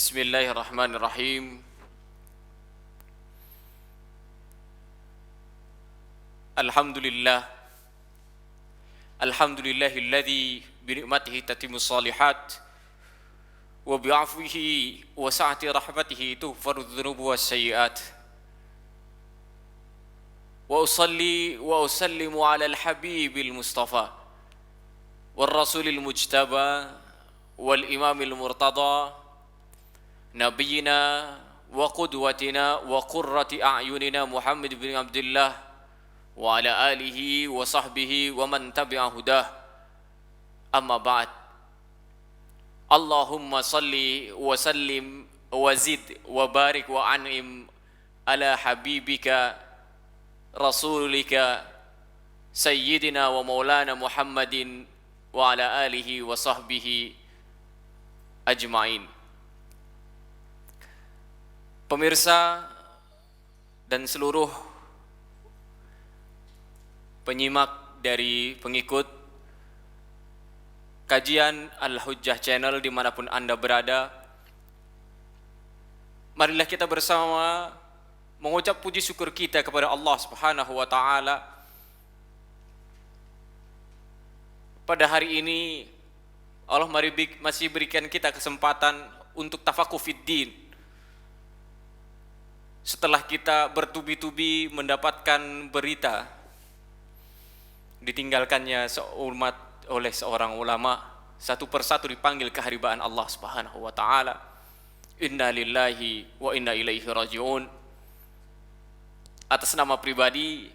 Bismillahirrahmanirrahim. Alhamdulillah. Alhamdulillahilladzi binikmatihi tatimmus shalihat wa bi'afwihi wa sa'ati rahmatihi tughfarudz dzunubu wassayiat. Wa usalli wa usallimu ala al-habibil mustafa wal rasulil mujtaba wal imamil murtada Nabiyyina wa qudwatina wa qurrati a'yunina Muhammad bin Abdullah wa ala alihi wa sahbihi wa man tabi'a hudah. Amma ba'd. Allahumma salli wa sallim wa zid wa barik wa an'im ala habibika rasulika sayyidina wa maulana Muhammadin wa ala alihi wa sahbihi ajma'in. Pemirsa dan seluruh penyimak dari pengikut kajian Al-Hujjah Channel dimanapun Anda berada, marilah kita bersama mengucap puji syukur kita kepada Allah Subhanahu wa Ta'ala. Pada hari ini Allah masih berikan kita kesempatan untuk tafakuh fiddin. Setelah kita bertubi-tubi mendapatkan berita ditinggalkannya seumat oleh seorang ulama, satu persatu dipanggil keharibaan Allah Subhanahu wa Ta'ala. Inna lillahi wa inna ilaihi raji'un. Atas nama pribadi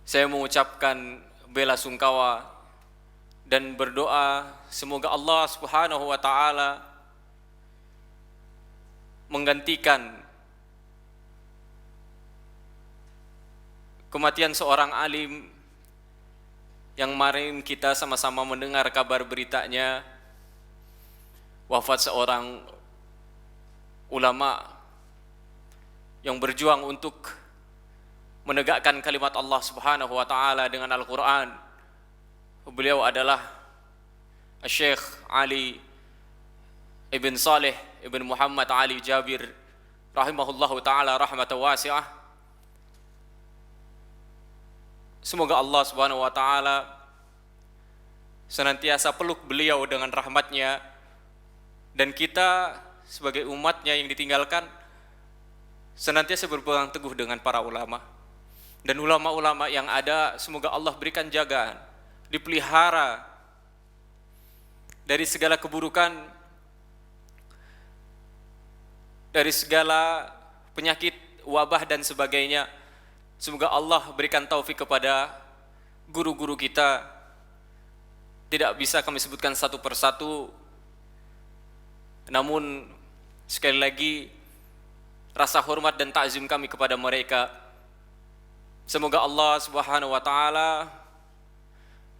saya mengucapkan bela sungkawa dan berdoa semoga Allah Subhanahu wa Ta'ala menggantikan kematian seorang alim yang kemarin kita sama-sama mendengar kabar beritanya, wafat seorang ulama yang berjuang untuk menegakkan kalimat Allah Subhanahu wa Ta'ala dengan Al-Quran. Beliau adalah Syekh Ali Ibn Saleh Ibn Muhammad Ali Jabir rahimahullahu ta'ala rahmatan wasi'ah. Semoga Allah Subhanahu wa Ta'ala senantiasa peluk beliau dengan rahmatnya, dan kita sebagai umatnya yang ditinggalkan senantiasa berpegang teguh dengan para ulama. Dan ulama-ulama yang ada semoga Allah berikan jagaan, dipelihara dari segala keburukan, dari segala penyakit, wabah dan sebagainya. Semoga Allah berikan taufik kepada guru-guru kita. Tidak bisa kami sebutkan satu persatu, namun sekali lagi rasa hormat dan takzim kami kepada mereka. Semoga Allah Subhanahu wa Ta'ala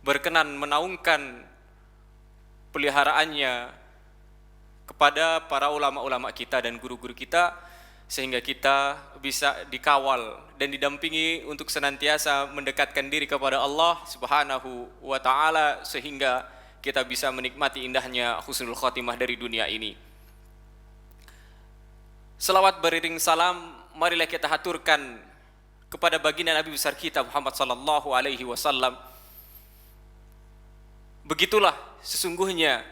berkenan menaungkan peliharaannya kepada para ulama-ulama kita dan guru-guru kita, sehingga kita bisa dikawal dan didampingi untuk senantiasa mendekatkan diri kepada Allah Subhanahu wa Ta'ala, sehingga kita bisa menikmati indahnya husnul khatimah dari dunia ini. Selawat beriring salam marilah kita haturkan kepada baginda Nabi besar kita Muhammad sallallahu alaihi wasallam. Begitulah sesungguhnya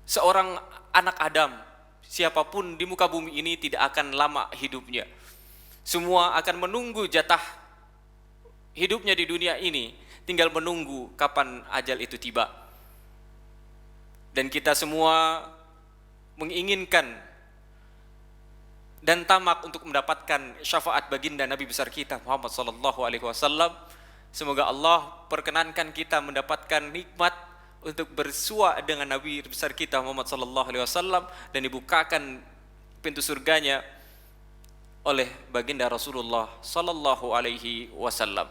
seorang anak Adam, siapapun di muka bumi ini tidak akan lama hidupnya. Semua akan menunggu jatah hidupnya di dunia ini, tinggal menunggu kapan ajal itu tiba. Dan kita semua menginginkan dan tamak untuk mendapatkan syafaat baginda Nabi besar kita Muhammad sallallahu alaihi wasallam. Semoga Allah perkenankan kita mendapatkan nikmat untuk bersua dengan Nabi besar kita Muhammad sallallahu alaihi wasallam dan dibukakan pintu surganya oleh baginda Rasulullah sallallahu alaihi wasallam.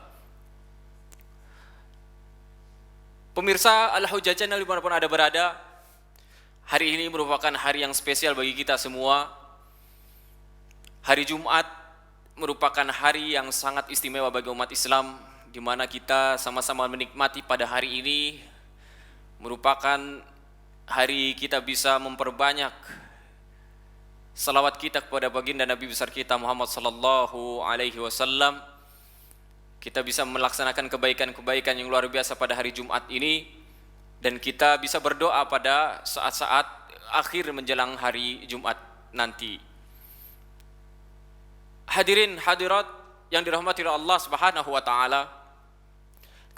Pemirsa Al-Hujjah Channel dimanapun Anda berada, hari ini merupakan hari yang spesial bagi kita semua. Hari Jumat merupakan hari yang sangat istimewa bagi umat Islam, di mana kita sama-sama menikmati pada hari ini merupakan hari kita bisa memperbanyak salawat kita kepada baginda Nabi besar kita Muhammad sallallahu alaihi wasallam. Kita bisa melaksanakan kebaikan-kebaikan yang luar biasa pada hari Jumat ini, dan kita bisa berdoa pada saat-saat akhir menjelang hari Jumat nanti. Hadirin hadirat yang dirahmati oleh Allah Subhanahu wa taala,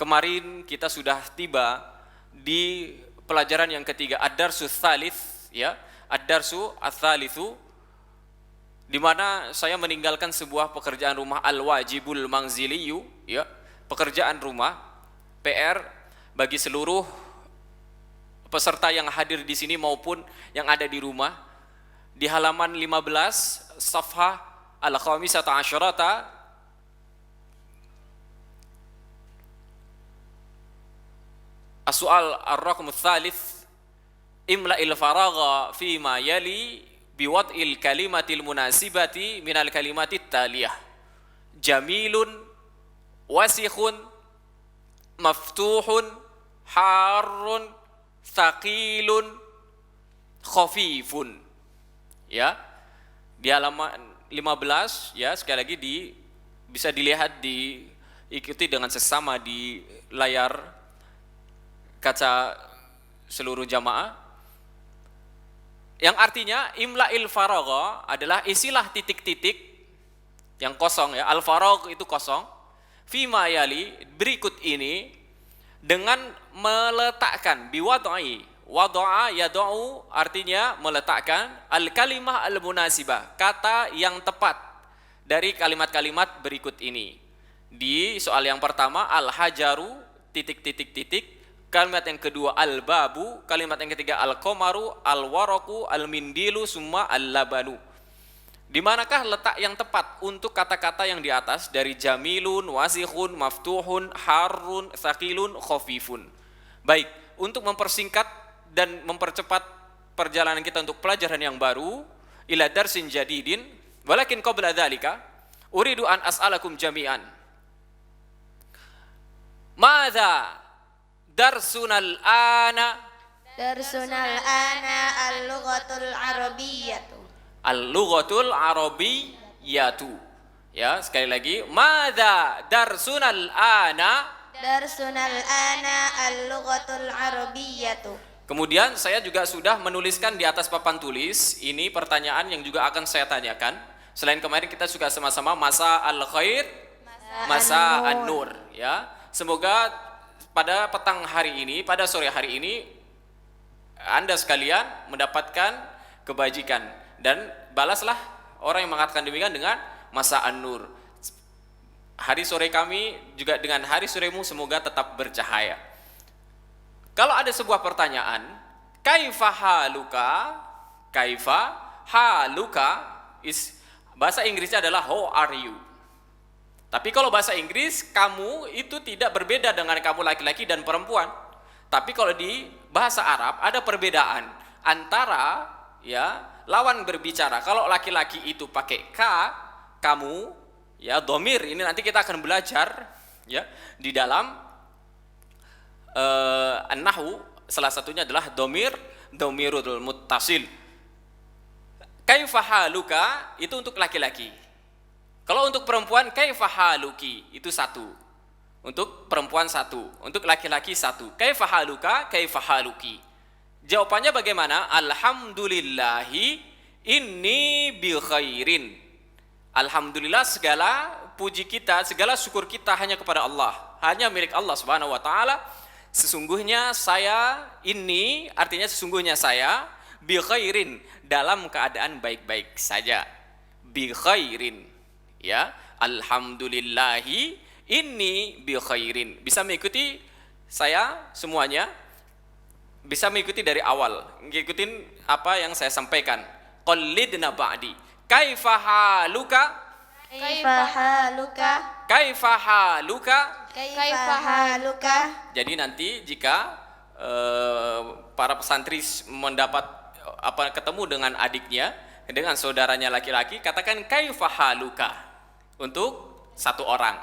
kemarin kita sudah tiba di pelajaran yang ketiga, ad-darsu tsalits, ya, ad-darsu ats-tsalitsu, di mana saya meninggalkan sebuah pekerjaan rumah al-wajibul manziliyu, ya, pekerjaan rumah PR bagi seluruh peserta yang hadir di sini maupun yang ada di rumah, di halaman 15 safhah al-khamisata asyarata, as-su'al ar-raqm ats-tsalits, imla'il faragha fi ma yali biwad'il kalimatil munasibati minal kalimatit taliyah. Jamilun, wasikhun, maftuhun, harun, thaqilun, khafifun. Ya. Di halaman 15, ya, sekali lagi bisa dilihat, diikuti dengan sesama di layar kaca seluruh jamaah, yang artinya imla'il faragha adalah isilah titik-titik yang kosong, ya, al-faragh itu kosong, fima yali berikut ini, dengan meletakkan biwad'i, wada'a yad'u artinya meletakkan, al-kalimah al-munasibah, kata yang tepat dari kalimat-kalimat berikut ini. Di soal yang pertama al-hajaru titik-titik-titik, kalimat yang kedua al-babu, kalimat yang ketiga al-qamaru, al-waraku, al-mindilu, summa al-labanu. Di manakah letak yang tepat untuk kata-kata yang di atas dari jamilun, wasikhun, maftuhun, harun, thaqilun, khafifun? Baik, untuk mempersingkat dan mempercepat perjalanan kita untuk pelajaran yang baru, ila darsin jadidin, walakin qabla dzalika uridu an as'alakum jami'an. Madza darsunal ana? Darsunal ana al-lughatul arabiyyatu. Al-lughatul arabiyyatu. Ya, sekali lagi, madza darsunal ana? Darsunal ana al-lughatul arabiyyatu. Kemudian saya juga sudah menuliskan di atas papan tulis, ini pertanyaan yang juga akan saya tanyakan. Selain kemarin kita juga sama-sama masa al-khair, masa an-nur, ya. Semoga pada petang hari ini, pada sore hari ini, Anda sekalian mendapatkan kebajikan, dan balaslah orang yang mengatakan demikian dengan masa an-nur. Hari sore kami juga dengan hari soremu semoga tetap bercahaya. Kalau ada sebuah pertanyaan, kaifa haluka? Kaifa haluka bahasa Inggrisnya adalah how are you? Tapi kalau bahasa Inggris, kamu itu tidak berbeda dengan kamu laki-laki dan perempuan. Tapi kalau di bahasa Arab ada perbedaan antara, ya, lawan berbicara. Kalau laki-laki itu pakai ka, kamu, ya, domir. Ini nanti kita akan belajar, ya, di dalam an-nahwu. Salah satunya adalah domirul muttasil. Kaifa haluka itu untuk laki-laki. Kalau untuk perempuan, kaifa haluki, itu satu. Untuk perempuan satu, untuk laki-laki satu. Kaifa haluka, kaifa haluki. Jawabannya bagaimana? Alhamdulillahi inni bi khairin. Alhamdulillah, segala puji kita, segala syukur kita hanya kepada Allah. Hanya milik Allah Subhanahu wa taala. Sesungguhnya saya, ini artinya sesungguhnya saya, bi khairin, dalam keadaan baik-baik saja. Bi khairin. Ya, alhamdulillahi inni bi khairin. Bisa mengikuti saya semuanya, bisa mengikuti dari awal, ngikutin apa yang saya sampaikan. Qallidna ba'di. Kaifa haluka? Kaifa haluka? Kaifa haluka? Kaifa haluka? Jadi nanti jika para pesantri mendapat ketemu dengan adiknya, dengan saudaranya laki-laki, katakan kaifa haluka untuk satu orang.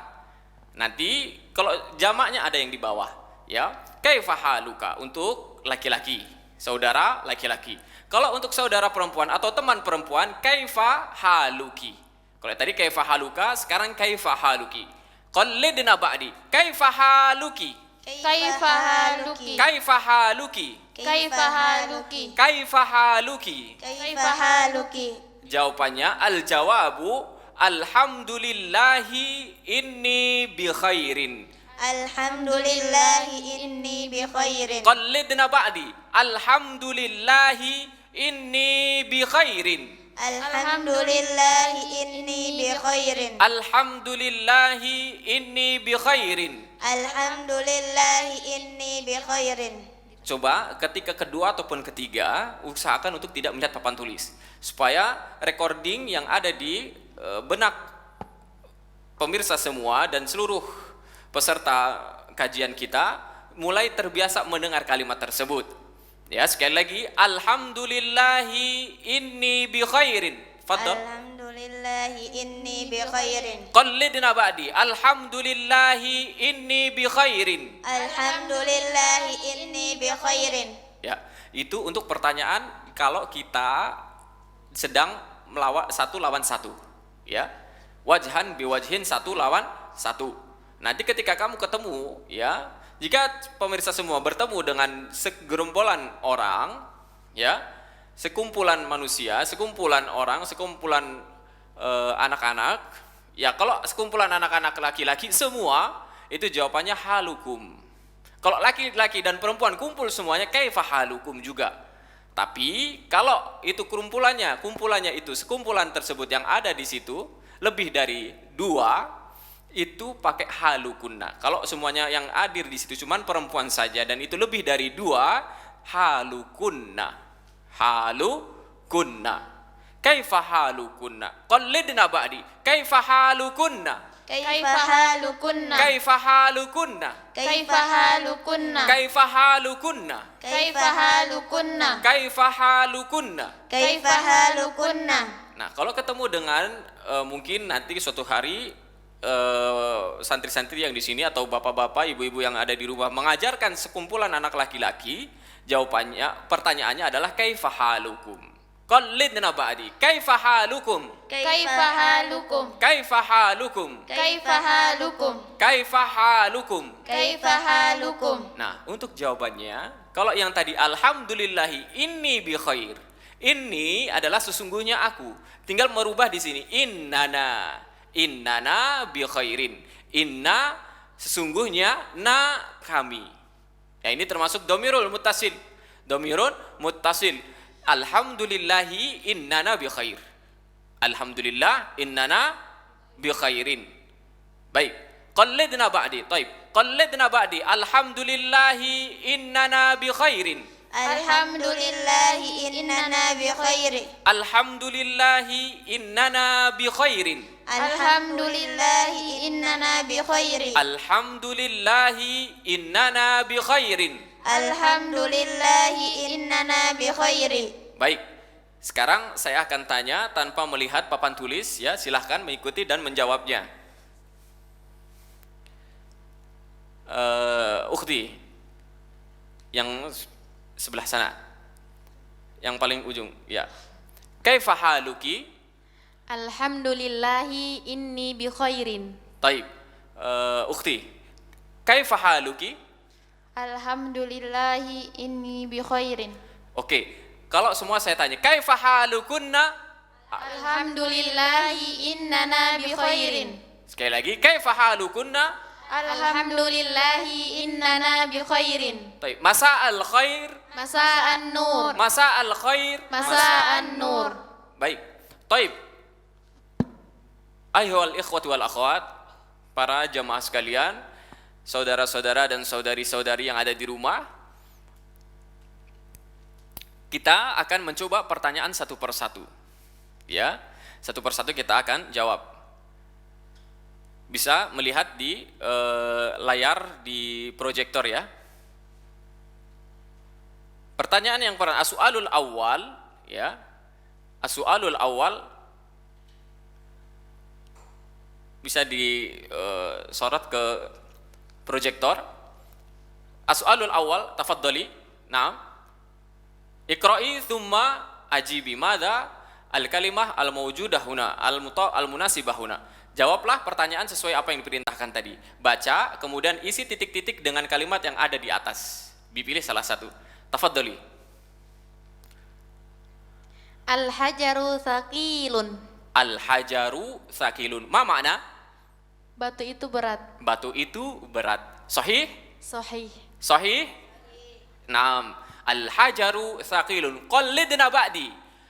Nanti kalau jamaknya ada yang di bawah, ya, kaifa haluka untuk laki-laki, saudara laki-laki. Kalau untuk saudara perempuan atau teman perempuan, kaifa haluki. Kalau tadi kaifa haluka, sekarang kaifa haluki. Qallidna ba'di, kaifa haluki. Kaifa haluki. Kaifa haluki. Kaifa haluki. Kaifa haluki. Kaifa haluki. Jawabannya al-jawabu alhamdulillahi inni bi khairin. Alhamdulillahi inni bi khairin. Qallidna ba'di alhamdulillahi inni bi khairin. Alhamdulillahi inni bi khairin. Alhamdulillahi inni bi khairin. Alhamdulillahi inni bi khairin. Coba ketika kedua ataupun ketiga usahakan untuk tidak melihat papan tulis supaya recording yang ada di benak pemirsa semua dan seluruh peserta kajian kita mulai terbiasa mendengar kalimat tersebut. Ya, sekali lagi alhamdulillahi inni bi khairin. Fadhal. Alhamdulillahi inni bi khairin. Qallidna ba'di alhamdulillahi inni bi khairin. Alhamdulillahi inni bi khairin. Ya, itu untuk pertanyaan kalau kita sedang melawak satu lawan satu. Ya, wajhan biwajhin satu lawan satu. Nanti ketika kamu ketemu, ya, jika pemirsa semua bertemu dengan segerombolan orang, ya, sekumpulan manusia, sekumpulan orang, sekumpulan anak-anak, ya kalau sekumpulan anak-anak laki-laki semua itu jawabannya halukum. Kalau laki-laki dan perempuan kumpul semuanya kaifa halukum juga. Tapi kalau itu kumpulannya itu sekumpulan tersebut yang ada di situ lebih dari 2 itu pakai halukunna. Kalau semuanya yang hadir di situ cuman perempuan saja dan itu lebih dari 2 halukunna. Halukunna. Kaifa halukunna? Qallidna ba'di. Kaifa halukunna? Kaifa halukunna. Kaifa halukunna? Kaifa halukunna. Kaifa halukunna? Kaifa halukunna. Kaifa halukunna? Kaifa halukunna. Nah, kalau ketemu dengan mungkin nanti suatu hari santri-santri yang di sini atau bapak-bapak, ibu-ibu yang ada di rumah mengajarkan sekumpulan anak laki-laki, jawabannya, pertanyaannya adalah kaifa halukum? Qallidna ba'di. Kaifa halukum? Kaifa halukum. Kaifa halukum? Kaifa halukum. Kaifa halukum? Kaifa halukum. Nah, untuk jawabannya, kalau yang tadi alhamdulillahi inni bi khair. Ini adalah sesungguhnya aku. Tinggal merubah di sini innana. Innana bi khairin. Inna sesungguhnya na kami. Ya, ini termasuk dhamirul muttasil. Dhamirun muttasil. Alhamdulillahi innana bi khair. Alhamdulillah innana bi khairin. Baik. Qallidna ba'di. Taib. Qallidna ba'di. Alhamdulillahi innana bi khairin. Alhamdulillahi innana bi khairin. Alhamdulillahi innana bi khairin. Alhamdulillahi innana bi khairin. Alhamdulillahi innana bi khairin. Alhamdulillahi innana bi khairin. Baik. Sekarang saya akan tanya tanpa melihat papan tulis, ya, silahkan mengikuti dan menjawabnya. Ukhti yang sebelah sana, yang paling ujung, ya. Kaifa haluki? Alhamdulillahi inni bi khairin. Taib. Ukhti, kaifa haluki? Alhamdulillahi inni bi khairin. Oke, kalau semua saya tanya, kaifa halukunna? Alhamdulillahi innana bi khairin. Sekali lagi, kaifa halukunna? Alhamdulillahi innana bi khairin. Taib. Masa'al khair. Masa'an nur. Masa'al khair. Masa'an nur. Baik. Taib. Ayyuhal ikhwati wal akhwat, para jamaah sekalian, saudara-saudara dan saudari-saudari yang ada di rumah, kita akan mencoba pertanyaan satu persatu. Ya, satu persatu kita akan jawab. Bisa melihat di layar di proyektor, ya. Pertanyaan yang pertama, as-su'alul awal, ya. As-su'alul awal bisa disorot ke proyektor. As-su'alul awal, tafadhali. Naam. Iqra'i thumma ajibi. Madza al-kalimah al-mawjudah huna, al-munasibah huna. Jawablah pertanyaan sesuai apa yang diperintahkan tadi. Baca, kemudian isi titik-titik dengan kalimat yang ada di atas. Dipilih salah satu. Tafadhali. Al-hajaru thaqilun. Al-hajaru thaqilun. Ma makna? Batu itu berat. Batu itu berat. Sahih? Sahih. Sahih? Naam. Al-hajaru thaqilun. Qallidna ba'di.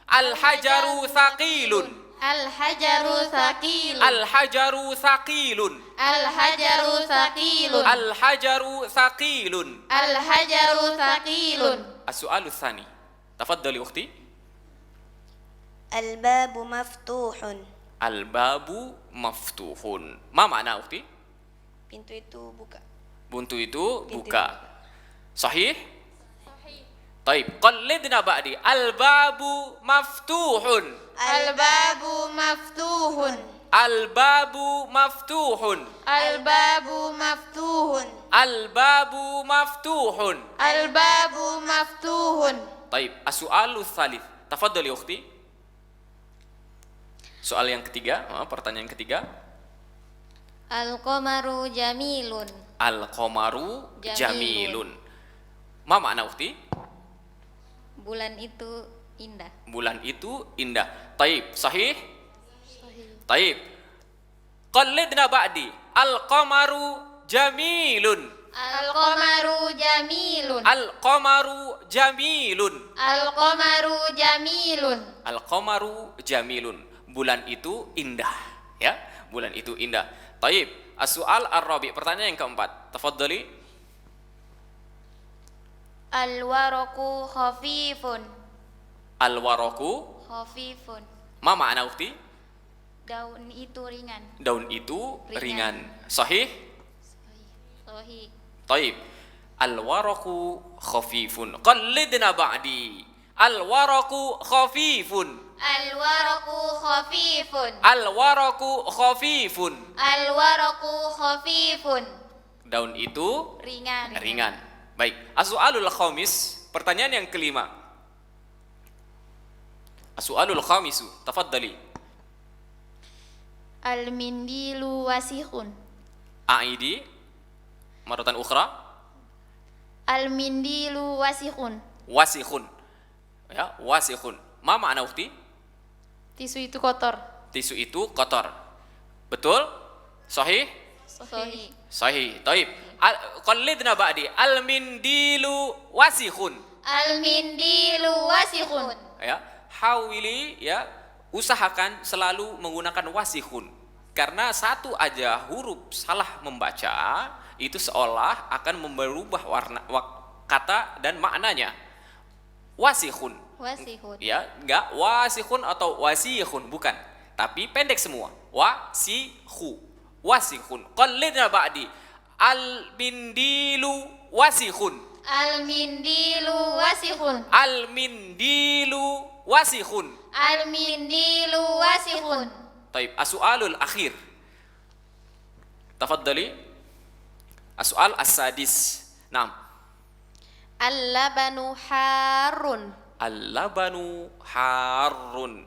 Al-hajaru thaqilun. Al-hajaru thaqilun. Al-hajaru thaqilun. Al-hajaru thaqilun. Al-hajaru thaqilun. Al-hajaru thaqilun. As-su'alu tsani. Tafadhali ukhti. الباب مفتوح. Al-babu maftuhun. Ma makna ukhti? Pintu itu buka. Buntu itu buka. Sahih? Taib. Qallidna ba'di. Al-babu maftuhun. الباب مفتوح. Al-babu maftuhun. الباب مفتوح. Al-babu maftuhun. الباب مفتوح. Taib. As-su'alu tsalits. Tafadhali ukhti. Soal yang ketiga, pertanyaan ketiga. Al-qamaru jamilun. Al-qamaru Jamilun. jamilun. Ma makna ukhti? Bulan itu indah. Bulan itu indah. Taib. Sahih? Sahih. Taib. Qallidna ba'di. Al-qamaru jamilun. Al-qamaru jamilun. Al-qamaru jamilun. Al-qamaru jamilun. Al-qamaru jamilun. Bulan itu indah, ya. Bulan itu indah. Taib. As-su'al ar-rabi'. Pertanyaan yang keempat. Tafadhali. Al-waraqu khafifun. Al-waraku. Khafifun. Ma makna ukhti? Daun itu ringan. Daun itu Ringan. ringan. Sahih? Sahih. Taib. Al-waraku khafifun. Qallidna ba'di. Al-waraku khafifun. Al-waraqu khafifun. Al-waraku khafifun. Al-waraqu khafifun. Daun itu Ringan. ringan. Baik. As-su'alul khamis. Pertanyaan yang kelima. As-su'alul khamisu. Tafadhali. Al-mindilu wasihun. A'idi. Maratan ukhra. Al-mindilu wasihun. Wasikhun. Ya, wasikhun. Ma makna ukhti? Tisu itu kotor. Tisu itu kotor. Betul? Sahih? Sahih. Sahih. Taib. Qallidna ba'di. Al-mindilu wasikhun. Al-mindilu wasihun. Ya, hawili, ya, usahakan selalu menggunakan wasikhun. Karena satu aja huruf salah membaca itu seolah akan merubah warna kata dan maknanya. Wasikhun. Wasihun. Ya, enggak wasikhun atau wasikhun, bukan. Tapi pendek semua. Wasikhu. Wasikhun. Qallidna ba'di. Al-mindilu wasikhun. Al-mindilu wasihun. Al-mindilu wasikhun. Al-mindilu wasihun. Taib. As-su'alul akhir. Tafadhali. As-su'al as-sadis. Naam. Al-labanu harun. Al-labanu harun.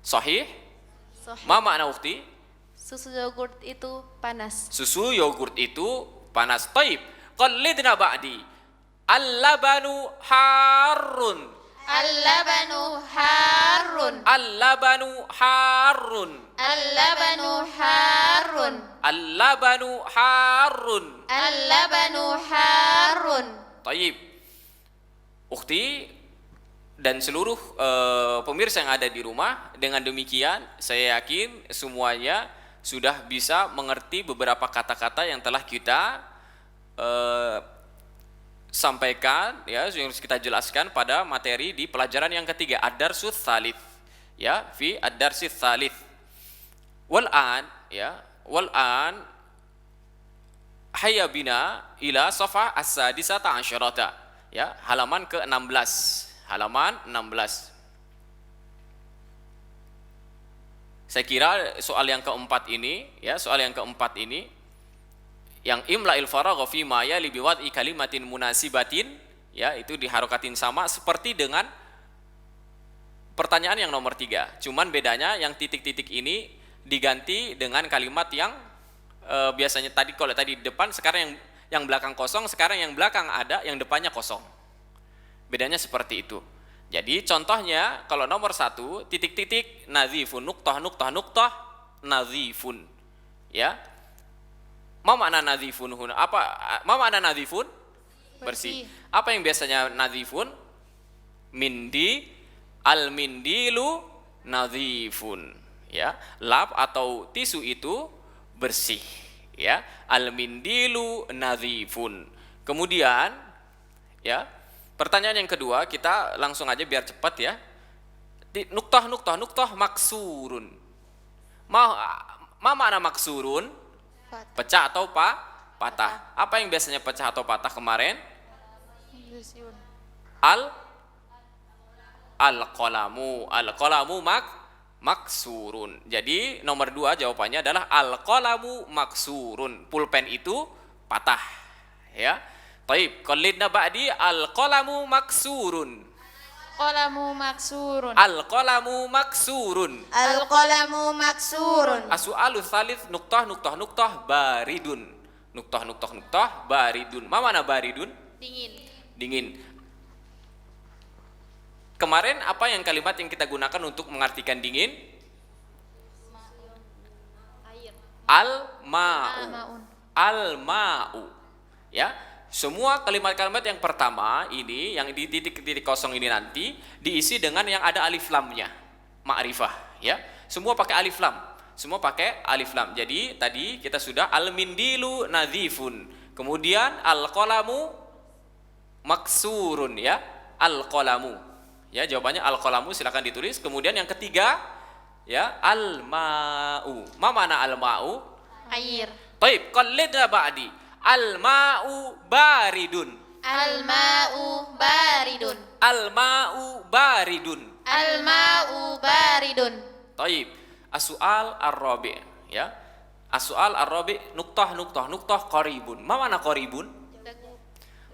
Sahih? Sahih. Ma makna ukhti? Susu yogurt itu panas. Susu yogurt itu panas. Taib. Qallidna ba'di. Al-labanu harun. Al-labanu harun. Al-labanu harun. Al-labanu harun. Al-labanu harun. Al-labanu harun. Taib. Ukhti dan seluruh pemirsa yang ada di rumah, dengan demikian saya yakin semuanya sudah bisa mengerti beberapa kata-kata yang telah kita sampaikan, ya, yang kita jelaskan pada materi di pelajaran yang ketiga, ad-darsus tsalits, ya, fi ad-darsis tsalits. Wal'an, ya, wal'an hayya bina ila safhah as-sadisata asyarata, ya, halaman ke-16. Halaman 16. Saya kira soal yang keempat ini, ya, soal yang keempat ini yang imla'il faragha fi ma yali biwad'i kalimatin munasibatin, Ya, itu diharokatin sama seperti dengan pertanyaan yang nomor 3. Cuman bedanya yang titik-titik ini diganti dengan kalimat yang biasanya tadi kalau tadi di depan, sekarang yang belakang kosong, sekarang yang belakang ada, yang depannya kosong. Bedanya seperti itu. Jadi contohnya kalau nomor 1 titik-titik nazifun nuqtah nuqtah nuqtah nazifun. Ya. Ma makna nazifun huna? Apa ma makna nazifun? Bersih. Apa yang biasanya nazifun? Mindi, al mindilu nazifun. Ya, lap atau tisu itu bersih. Ya, al mindilu nazifun. Kemudian ya, pertanyaan yang kedua, kita langsung aja biar cepat ya. Nuqtah nuqtah nuqtah maksurun. Ma makna maksurun? Pecah atau patah. Apa yang biasanya pecah atau patah kemarin? Al-qalamu maksurun. Jadi nomor 2 jawabannya adalah al-qalamu maksurun. Pulpen itu patah. Ya. Baik, qallidna ba'di al-qalamu maksurun. Qalamu maksurun. Al-qalamu maksurun. Al-qalamu maksurun. As-su'alu tsalits nuqtah nuqtah nuqtah baridun. Nuqtah nuqtah nuqtah baridun. Ma mana baridun? Dingin. Kemarin apa yang kalimat yang kita gunakan untuk mengartikan dingin? Al-ma'u. Al-ma'u. Ya. Semua kalimat-kalimat yang pertama ini, yang di titik-titik kosong ini nanti diisi dengan yang ada alif lamnya, ma'rifah. Ya, semua pakai alif lam. Semua pakai alif lam. Jadi tadi kita sudah al-mindilu nadhifun. Kemudian al-qalamu maksurun ya, al-qalamu. Ya, jawabannya al-qalamu, silakan ditulis. Kemudian yang ketiga ya, al-ma'u. Ma mana al-ma'u? Air. Baik, qallidna ba'di. Al-ma'u baridun. Al-ma'u baridun. Al-ma'u baridun. Al-ma'u baridun. Taib. As-su'al ar-rabi' ya. As-su'al ar-rabi' nuqtah nuqtah nuqtah qaribun. Ma makna qaribun?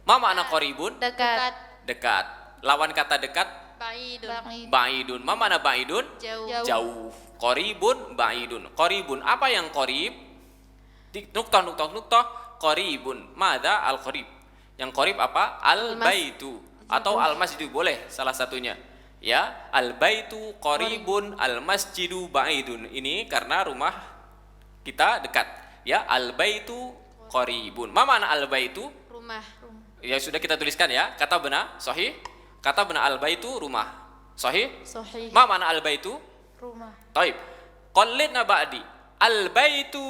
Ma makna qaribun? Dekat. Dekat. Lawan kata dekat? Ba'idun. Ba'idun. Ma makna ba'idun? Jauh. Jauh. Qaribun, ba'idun. Qaribun. Apa yang qarib? Nuqtah nuqtah nuqtah qaribun. Mada al-qarib? Yang qarib apa? Al-baitu atau al-masjidu, boleh salah satunya. Ya, al-baitu qaribun, al-masjidu ba'idun. Ini karena rumah kita dekat. Ya, al-baitu qaribun. Ma makna al-baitu? Rumah. Ya sudah kita tuliskan ya. Kata benar, sahih. Kata benar al-baitu rumah. Sahih? Sahih. Ma makna al-baitu? Rumah. Taib. Qallidna ba'di. Al-baitu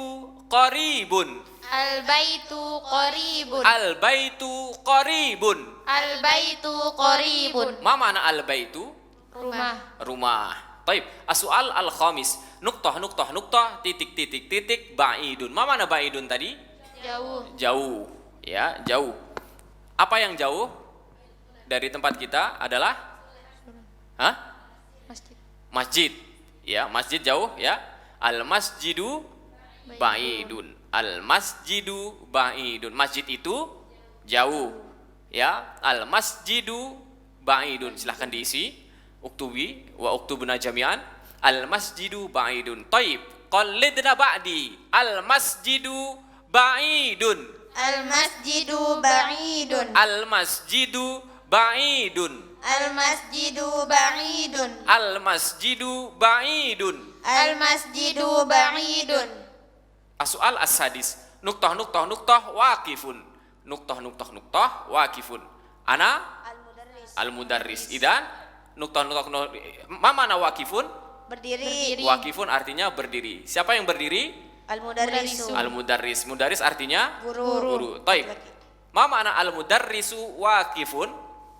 qaribun. Al-baitu qaribun. Al-baitu qaribun. Al-baitu qaribun. Ma makna al-baitu? Rumah. Rumah. Taib. As-su'al al-khamis. Nuqtah nuqtah nuqtah titik titik titik ba'idun. Ma makna ba'idun tadi? Jauh. Jauh. Ya, jauh. Apa yang jauh dari tempat kita adalah? Hah? Masjid. Masjid. Ya, masjid jauh ya. Al-masjidu ba'idun. Al-masjidu ba'idun. Masjid itu jauh. Ya, al-masjidu ba'idun. Silahkan diisi. Uktubi wa uktubna jami'an. Al-masjidu ba'idun. Taib. Qallidna ba'di. Al-masjidu ba'idun. Al-masjidu ba'idun. Al-masjidu ba'idun. Al-masjidu ba'idun. Al-masjidu ba'idun. Al-masjidu ba'idun. As-su'al as-sadis. Nuqtah nuqtah nuqtah waqifun. Nuqtah nuqtah nuqtah waqifun. Ana al-mudarris. Idan nuqtah nuqtah nuqtah. Ma makna waqifun? Berdiri. Waqifun artinya berdiri. Siapa yang berdiri? Al-mudarrisu. Al-mudarris. Mudarris artinya Guru. Taib. Ma makna al-mudarrisu waqifun?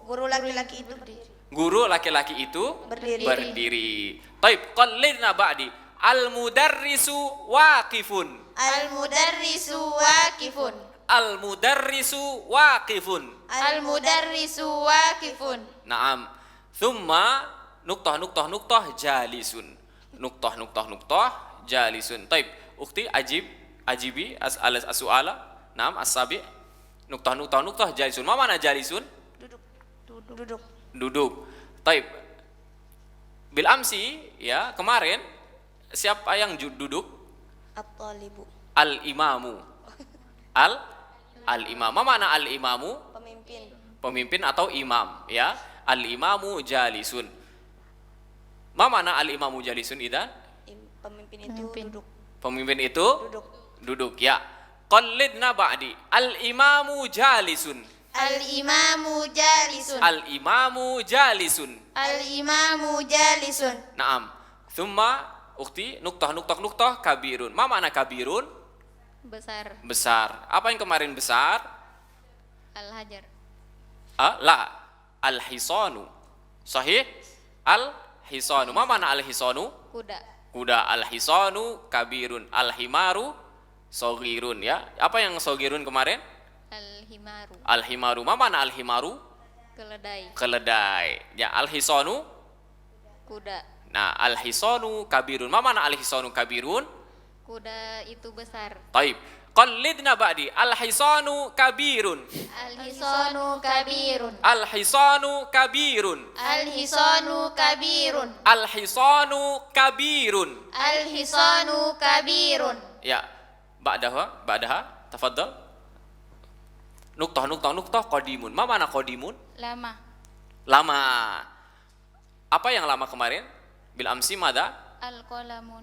Guru laki-laki itu berdiri. Guru laki-laki itu Berdiri. Taib. Qallidna ba'di. Al-mudarrisu waqifun. Al-mudarrisu waqifun. Al-mudarrisu waqifun. Al-mudarrisu waqifun. Naam. Thumma nuqtah nuqtah nuqtah jalisun. Nuqtah nuqtah nuqtah jalisun. Taib. Ukti ajibi as-su'ala. Naam as-sabi. Nuqtah nuqtah nuqtah jalisun. Ma mana jalisun? Duduk. Duduk. Duduk. Taib. Bil amsi, ya, kemarin siapa yang duduk? At-talibu. Al-imamu. Al-imam. Apa makna al-imamu? Pemimpin. Pemimpin atau imam, ya. Al-imamu jalisun. Ma makna al-imamu jalisun idzan? Pemimpin itu Pemimpin. duduk. Pemimpin itu Duduk. duduk, ya. Qallidna ba'di. Al-imamu jalisun. Al-imamu jalisun. Al-imamu jalisun. Al-imamu jalisun. Naam. Thumma ukhti nuktah kabirun. Ma makna kabirun? Besar. Besar. Apa yang kemarin besar? Al-hajar. La. Al-hisanu. Sahih? Al-hisanu. Ma makna al-hisanu? Kuda. Kuda. Al-hisanu kabirun. Al-himaru saghirun, ya. Apa yang saghirun kemarin? Al-himaru. Al-himaru. Ma makna al-himaru? Keledai. Keledai. Ya, al-hisanu. Kuda. Nah, al-hisanu kabirun. Ma makna al-hisanu kabirun? Kuda itu besar. Taib. Qallidna ba'di. Al-hisanu kabirun. Al-hisanu kabirun. Al-hisanu kabirun. Al-hisanu kabirun. Al-hisanu kabirun. Al-hisanu kabirun. Ya. Ba'daha. Tafaddal. Nuktah qadimun. Ma mana qadimun? Lama. Lama. Apa yang lama kemarin? Bil amsi mada? Al-qalamu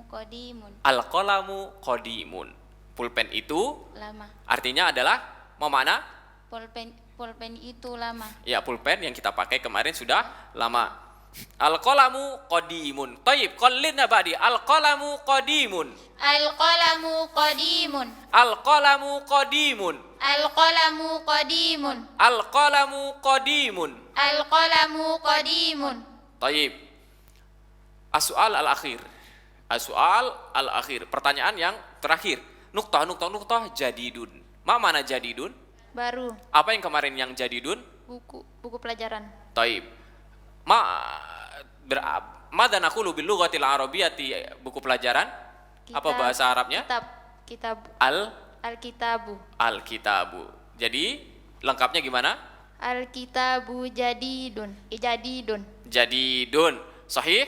qadimun. Al-qalamu qadimun. Pulpen itu Lama. artinya adalah mau mana? Pulpen itu lama. Ya, pulpen yang kita pakai kemarin sudah lama. Al-qalamu qadimun. Taib, qallidna ba'di. Al-qalamu qadimun. Al-qalamu qadimun. Al-qalamu qadimun. Al-qalamu qadimun. Al-qalamu qadimun. Al-qalamu qadimun. Taib. As-su'al al-akhir. As-su'al al-akhir. Pertanyaan yang terakhir. Nuktah jadidun. Ma mana jadidun? Baru. Apa yang kemarin yang jadidun? Buku pelajaran. Taib. Mada naqulu bil lughatil arabiyyati, buku pelajaran? Apa bahasa Arabnya? Kitab. Al-kitabu. Al-kitabu. Jadi lengkapnya gimana? Al-kitabu jadidun. Jadidun. Sahih?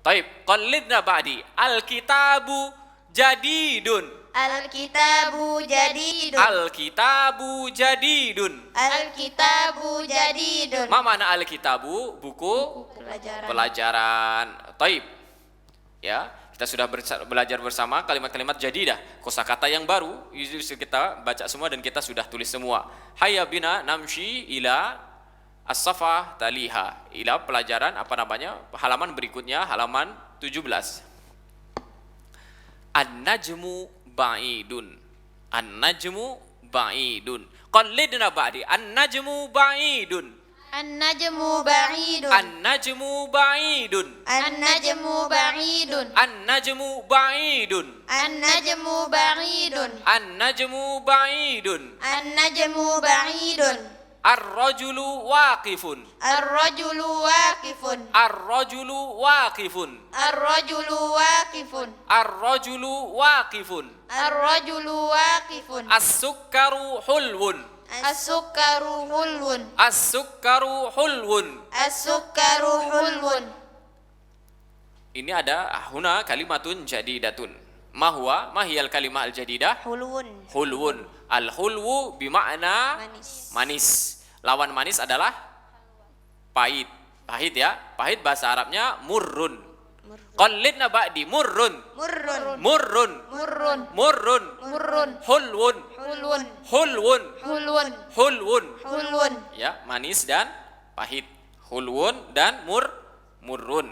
Taib. Qallidna ba'di. Al-kitabu jadidun. Al-kitabu jadidun. Al-kitabu jadidun. Al-kitabu jadidun. Ma mana al-kitabu? Buku pelajaran. Taib. Ya, kita sudah belajar bersama kalimat-kalimat jadidah, kosakata yang baru. Kita baca semua dan kita sudah tulis semua. Hayya bina namshi ila as-safah taliha. Ila pelajaran halaman berikutnya, halaman 17. An-najmu ba'idun. An-najmu ba'idun. Qallidna ba'di. An-najmu ba'idun. An-najmu ba'idun. An-najmu ba'idun. An-najmu ba'idun. An-najmu ba'idun. An-najmu ba'idun. An-najmu ba'idun. An-najmu ba'idun. Ar-rajulu waqifun. Ar-rajulu waqifun. Ar-rajulu waqifun. Ar-rajulu waqifun. Ar-rajulu waqifun. Ar-rajulu waqifun. As-sukkaru hulwun. As-sukkaru hulwun. As-sukkaru hulwun. As-sukkaru hulwun. Ini ada huna kalimatun jadidatun. Mahiyal kalimah al-jadidah? Hulwun. Hulwun. Al-hulwu bimakna manis. Lawan manis adalah pahit. Pahit, ya. Pahit bahasa Arabnya murrun. Qallidna ba'di. Murrun. Murrun. Murrun. Murrun. Murrun. Murrun. Hulwun. Hulwun. Hulwun. Hulwun. Hulwun. Hulwun. Ya, manis dan pahit. Hulwun dan murrun.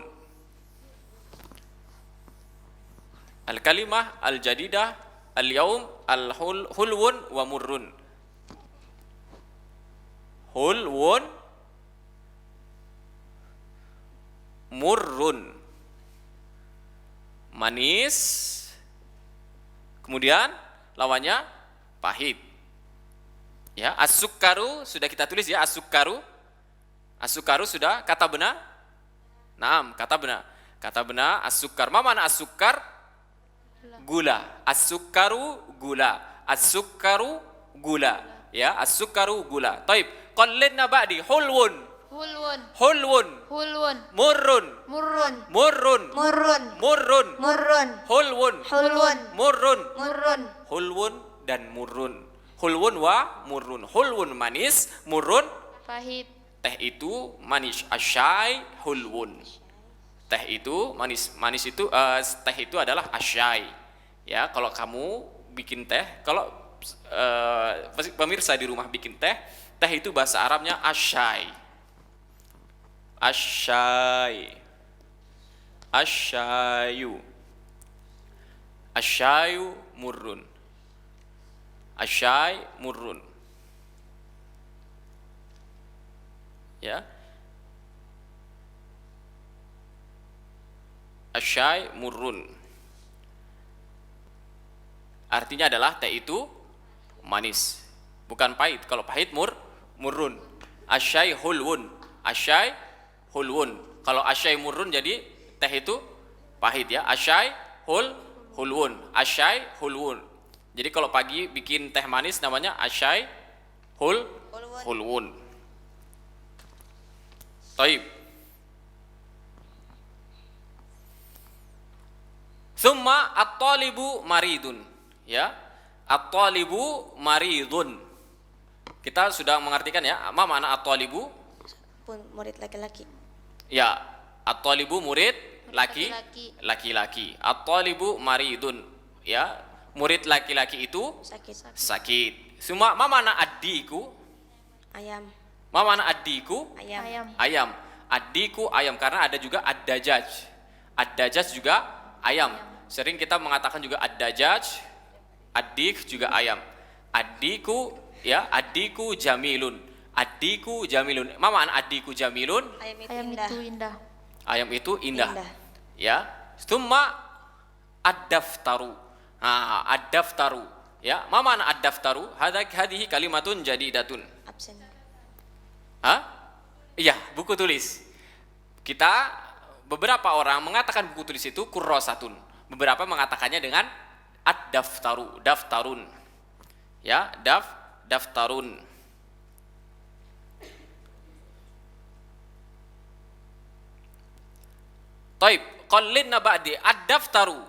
Al-kalimah al-jadidah al-yaum al-hulwun wa murrun. Hulwun, murrun, manis, kemudian lawannya pahit. Ya, as-sukkaru sudah kita tulis, ya, as-sukkaru. As-sukkaru sudah kata benar? Naam, kata benar. Kata benar as-sukkar. Ma mana as-sukkar? Gula. As-sukkaru gula. As-sukkaru gula. Ya, as-sukkaru gula. Taib. qallidna ba'di. Hulwun. hulwun, Hulwun. hulwun, Murrun. murrun, Murrun. murrun, Murrun. murrun, Hulwun. hulwun, Murrun. murrun, Hulwun dan murrun. Hulwun wa murrun. Hulwun manis, murrun Pahit. teh itu manis. Asyai hulwun. Teh itu manis. Manis itu teh itu adalah asyai. Ya, kalau kamu bikin teh, kalau pemirsa di rumah bikin teh, teh itu bahasa Arabnya asyai. Asyai. Asyayu. Asyayu murrun. Asyai murrun. Ya. Asyai murrun. Artinya adalah teh itu manis, bukan pahit. Kalau pahit murrun. Asyai hulwun. Asyai hulwun. Kalau asyai murrun jadi teh itu pahit ya. Asyai hulwun. Asyai hulwun. Jadi kalau pagi bikin teh manis namanya asyai hulwun. Taib. Summa at-talibu maridun. Ya. At-talibu maridun. Kita sudah mengartikan ya, apa makna at-talibu? Pun murid laki-laki. Ya, at-talibu murid Laki-laki. laki-laki. At-talibu maridun. Ya, murid laki-laki itu sakit. Summa ma makna addiku? Ayam. Ma makna addiku? Ayam. Ayam. Addiku ayam karena ada juga ad-dajaj. Ad-dajaj juga ayam. Sering kita mengatakan juga ad-dajaj, addik juga ayam. Addiku ya, addiku jamilun. Addiku jamilun. Ma makna addiku jamilun? Ayam itu Ayam indah. itu indah. Ayam itu indah. Indah. Ya. Summa ad-daftaru. Ad-daftaru. Ya, ma makna ad-daftaru? Hadhihi kalimatun jadidatun. Absen. Iya, buku tulis. Kita beberapa orang mengatakan buku tulis itu kurrosatun. Beberapa mengatakannya dengan ad-daftaru, daftarun. Ya, daftarun. Taib, qallidna ba'di ad-daftaru.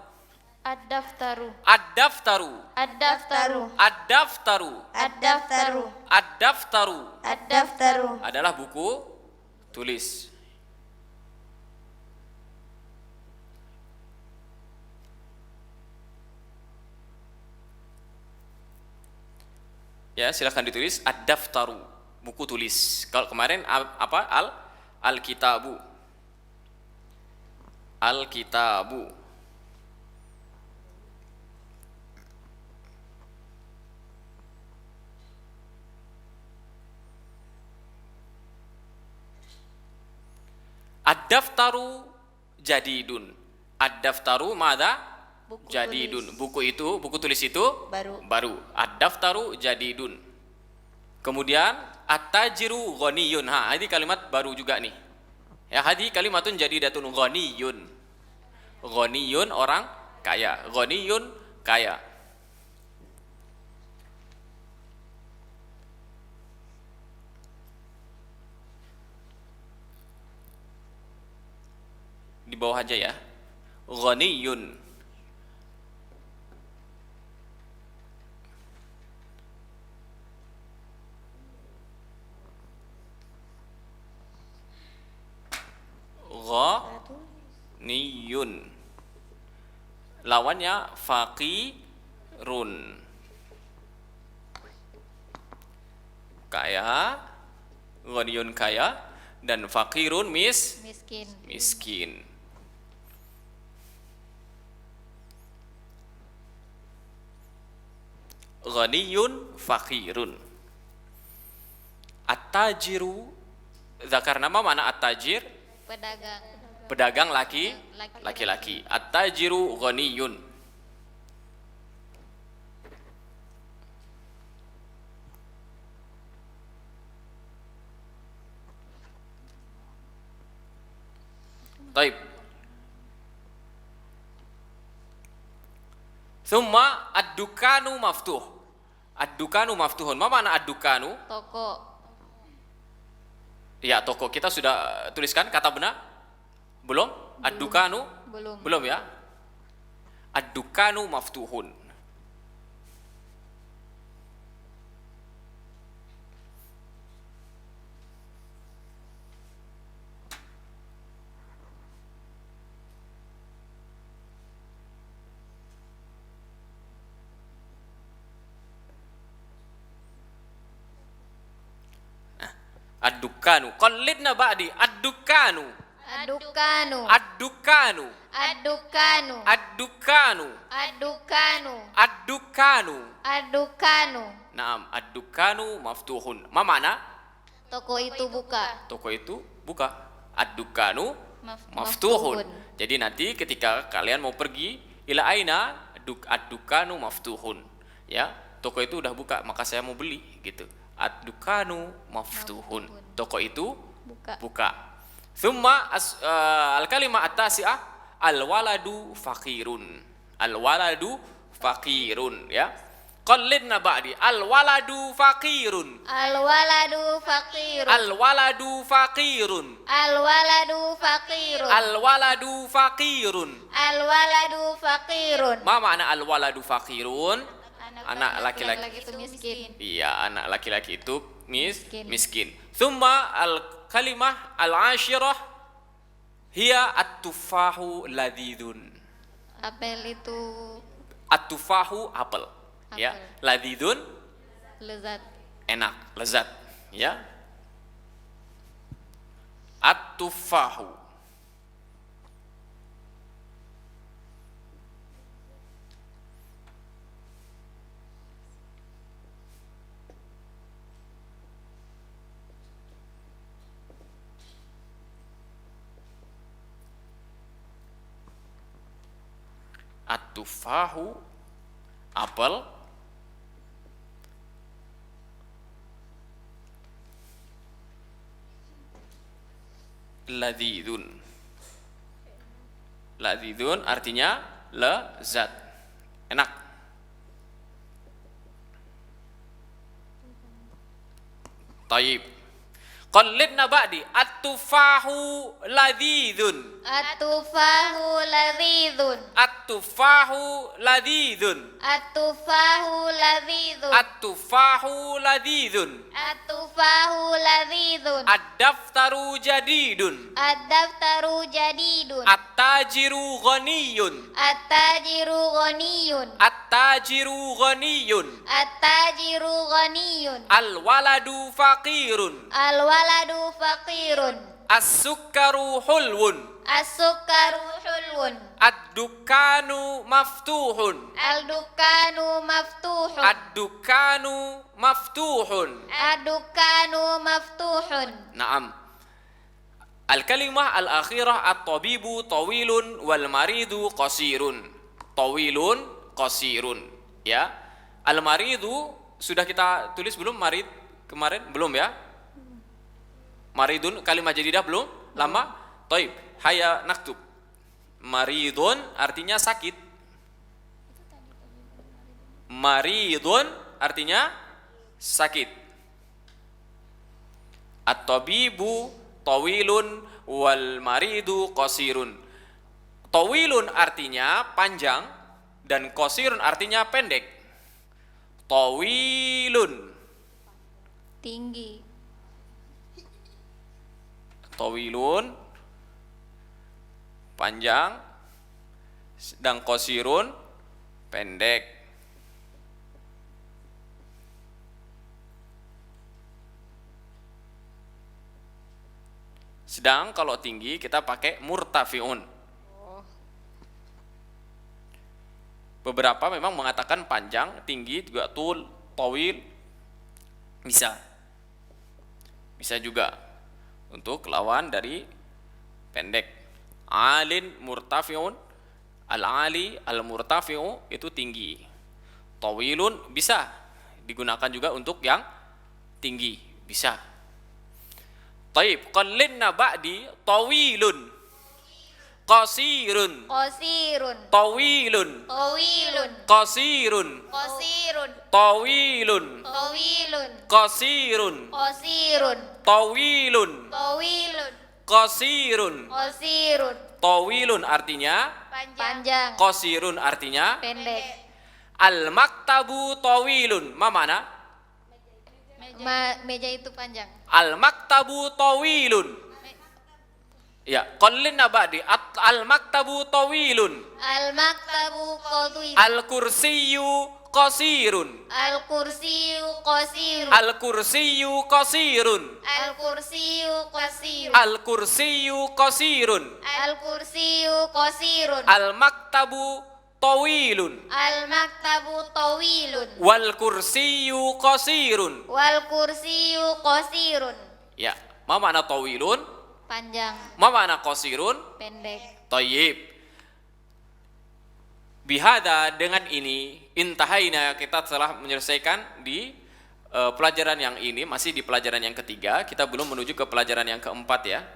Ad-daftaru. Ad-daftaru. Ad-daftaru. Ad-daftaru. ad-daftaru, Ad-daftaru ad-daftaru, adalah buku tulis. Ya, silakan ditulis ad-daftaru, buku tulis. Kalau kemarin apa? Al-kitabu. Al-kitabu. Ad-daftaru jadidun. Ad-daftaru mada? Buku Jadidun. Buku tulis itu Baru. Ad-daftaru jadidun. Kemudian at-tajiru ghaniyun. Ini kalimat baru juga nih. Ya, hadi kalimatun jadidatun ghaniyun. Ghaniyun orang kaya. Ghaniyun kaya. Di bawah aja ya. Ghaniyun. Ghaniyun. Lawannya faqirun. Kaya. Ghaniyun kaya dan faqirun Miskin. miskin. Ghaniyun faqirun. At-tajiru zakarna ma mana at-tajir? Pedagang. Pedagang laki-laki. At-tajiru ghaniyun. Taib. Summa ad-dukanu maftuh. Ad-dukanu maftuhun. Ma mana ad-dukanu? Toko. Ya, toko kita sudah tuliskan kata benar? Belum? Ad-dukanu? Belum. Belum ya? Ad-dukanu maftuhun. Ad-dukanu. Qallidna ba'di. Ad-dukanu. Adukanu. Ad-dukanu. Adukanu. Ad-dukanu. Adukanu. Ad-dukanu. Adukanu. Naam, ad-dukanu maftuhun. Ma makna? Toko itu buka. Toko itu buka. Ad-dukanu Maftuhun. maftuhun. Jadi nanti ketika kalian mau pergi ila aina ad-dukanu maftuhun. Ya, toko itu udah buka, maka saya mau beli gitu. Ad-dukanu maftuhun. Toko itu Buka. buka. Thumma al-kalimah at-tasi'ah al-waladu faqirun. Al-waladu faqirun ya. Qallidna ba'di. Al-waladu faqirun. Al-waladu faqirun. Al-waladu faqirun. Al-waladu faqirun. Al-waladu faqirun. Al-waladu faqirun. Ma makna al-waladu faqirun? Anak laki-laki. itu miskin. Iya, anak laki-laki itu Miskin. miskin. Thumma al-kalimah al-ashirah hiya at-tufahu ladidun. Apel itu At-tufahu apel. Ya, Apel. ladidun lezat. enak, lezat, ya. At-tufahu. At-tufahu apel ladidun. Ladidun artinya lezat, enak. Taib. Qallidna ba'di. At-tufahu ladidun. At-tufahu ladidun. At-tufahu ladidun. At-tufahu ladidun. At-tufahu ladidun. At-tufahu ladidun. Ad-daftaru jadidun. Ad-daftaru jadidun. At-tajiru ghaniyun. At-tajiru ghaniyun. At-tajiru ghaniyun. At-tajiru ghaniyun. Al-waladu faqirun. Al-waladu faqirun. As-sukkaru hulwun. As-sukkaru hulwun. Ad-dukanu maftuhun. Al-dukanu maftuhun. Ad-dukanu maftuhun. Ad-dukanu maftuhun. Naam. Al-kalimah al-akhirah at-tabibu tawilun wal maridu qasirun. Tawilun qasirun. Ya. Al-maridu sudah kita tulis belum marid kemarin? Belum ya? Maridun kalimat jadidah belum? Lama? Taib. Haya naktub. Maridun artinya sakit. Maridun artinya sakit. At-tabibu tawilun wal maridu qasirun. Tawilun artinya panjang dan qasirun artinya pendek. Tawilun. Tinggi. Tawilun panjang dan qasirun pendek. Sedang kalau tinggi kita pakai murtafiun. Beberapa memang mengatakan panjang, tinggi juga tul, tawil bisa. Bisa juga untuk lawan dari pendek. Alin murtafiun, al-ali al-murtafiu itu tinggi. Tawilun bisa digunakan juga untuk yang tinggi, bisa. Taib, qallidna ba'di tawilun. qasirun, qasirun, tawilun, tawilun, qasirun, qasirun, tawilun, tawilun, qasirun, qasirun, tawilun, tawilun, qasirun. qasirun, Tawilun artinya, panjang, qasirun artinya. pendek. Al-maktabu tawilun. Ma mana? Meja itu panjang. Al-maktabu tawilun. Ya, qallilna ba'di. Al-maktabu tawilun. Al-maktabu qadwil. Al-kursiyyu qasirun. Al-kursiyu qasirun. Al-kursiyyu qasirun. Al-kursiyu qasirun. Al-kursiyyu qasirun. Al-kursiyu qasirun. Al-maktabu tawilun. Al-maktabu tawilun. Wal kursiyyu qasirun. Wal kursiyu qasirun. Ya, ma makna tawilun? Panjang, Ma makna qasirun? pendek. Thayyib. Bihada, dengan ini intahaina, kita telah menyelesaikan di pelajaran yang ini, masih di pelajaran yang ketiga, kita belum menuju ke pelajaran yang keempat ya.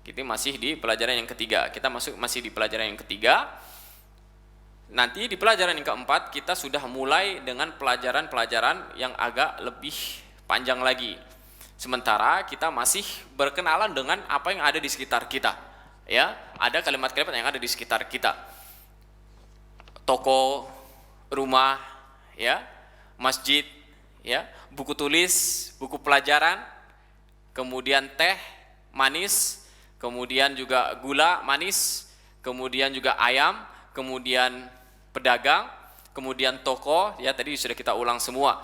Kita masih di pelajaran yang ketiga. Kita masih di pelajaran yang ketiga. Nanti di pelajaran yang keempat kita sudah mulai dengan pelajaran-pelajaran yang agak lebih panjang lagi. Sementara kita masih berkenalan dengan apa yang ada di sekitar kita. Ya, ada kalimat-kalimat yang ada di sekitar kita. Toko, rumah, ya, masjid, ya, buku tulis, buku pelajaran, kemudian teh manis, kemudian juga gula manis, kemudian juga ayam, kemudian pedagang, kemudian toko, ya tadi sudah kita ulang semua.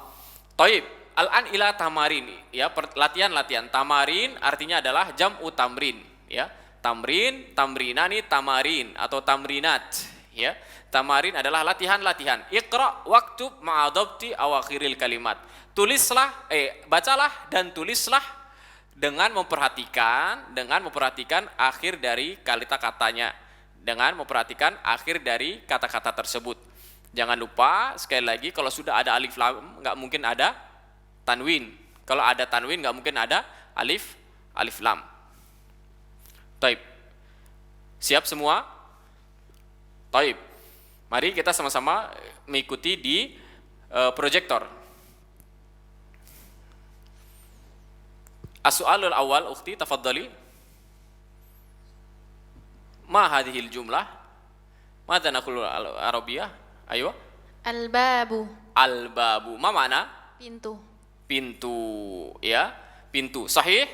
Taib, al-an ila tamarin, ya, latihan-latihan. Tamarin artinya adalah jam'u tamrin, ya. Tamrin, tamrinani, tamarin atau tamrinat, ya. Tamarin adalah latihan-latihan. Iqra waktub ma'adabti awakhiril kalimat. Tulislah, bacalah dan tulislah dengan memperhatikan akhir dari kata-katanya. Dengan memperhatikan akhir dari kata-kata tersebut. Jangan lupa, sekali lagi, kalau sudah ada alif lam, nggak mungkin ada tanwin. Kalau ada tanwin, nggak mungkin ada alif lam. Taib. Siap semua? Taib. Mari kita sama-sama mengikuti di proyektor. As-su'alul awal, ukhti, tafaddali. Ma hadhil jumlah? Madza naqulu al-arabiyah? Ayo. Al-babu. Al-babu. Ma mana? Pintu. Pintu, ya. Pintu. Sahih?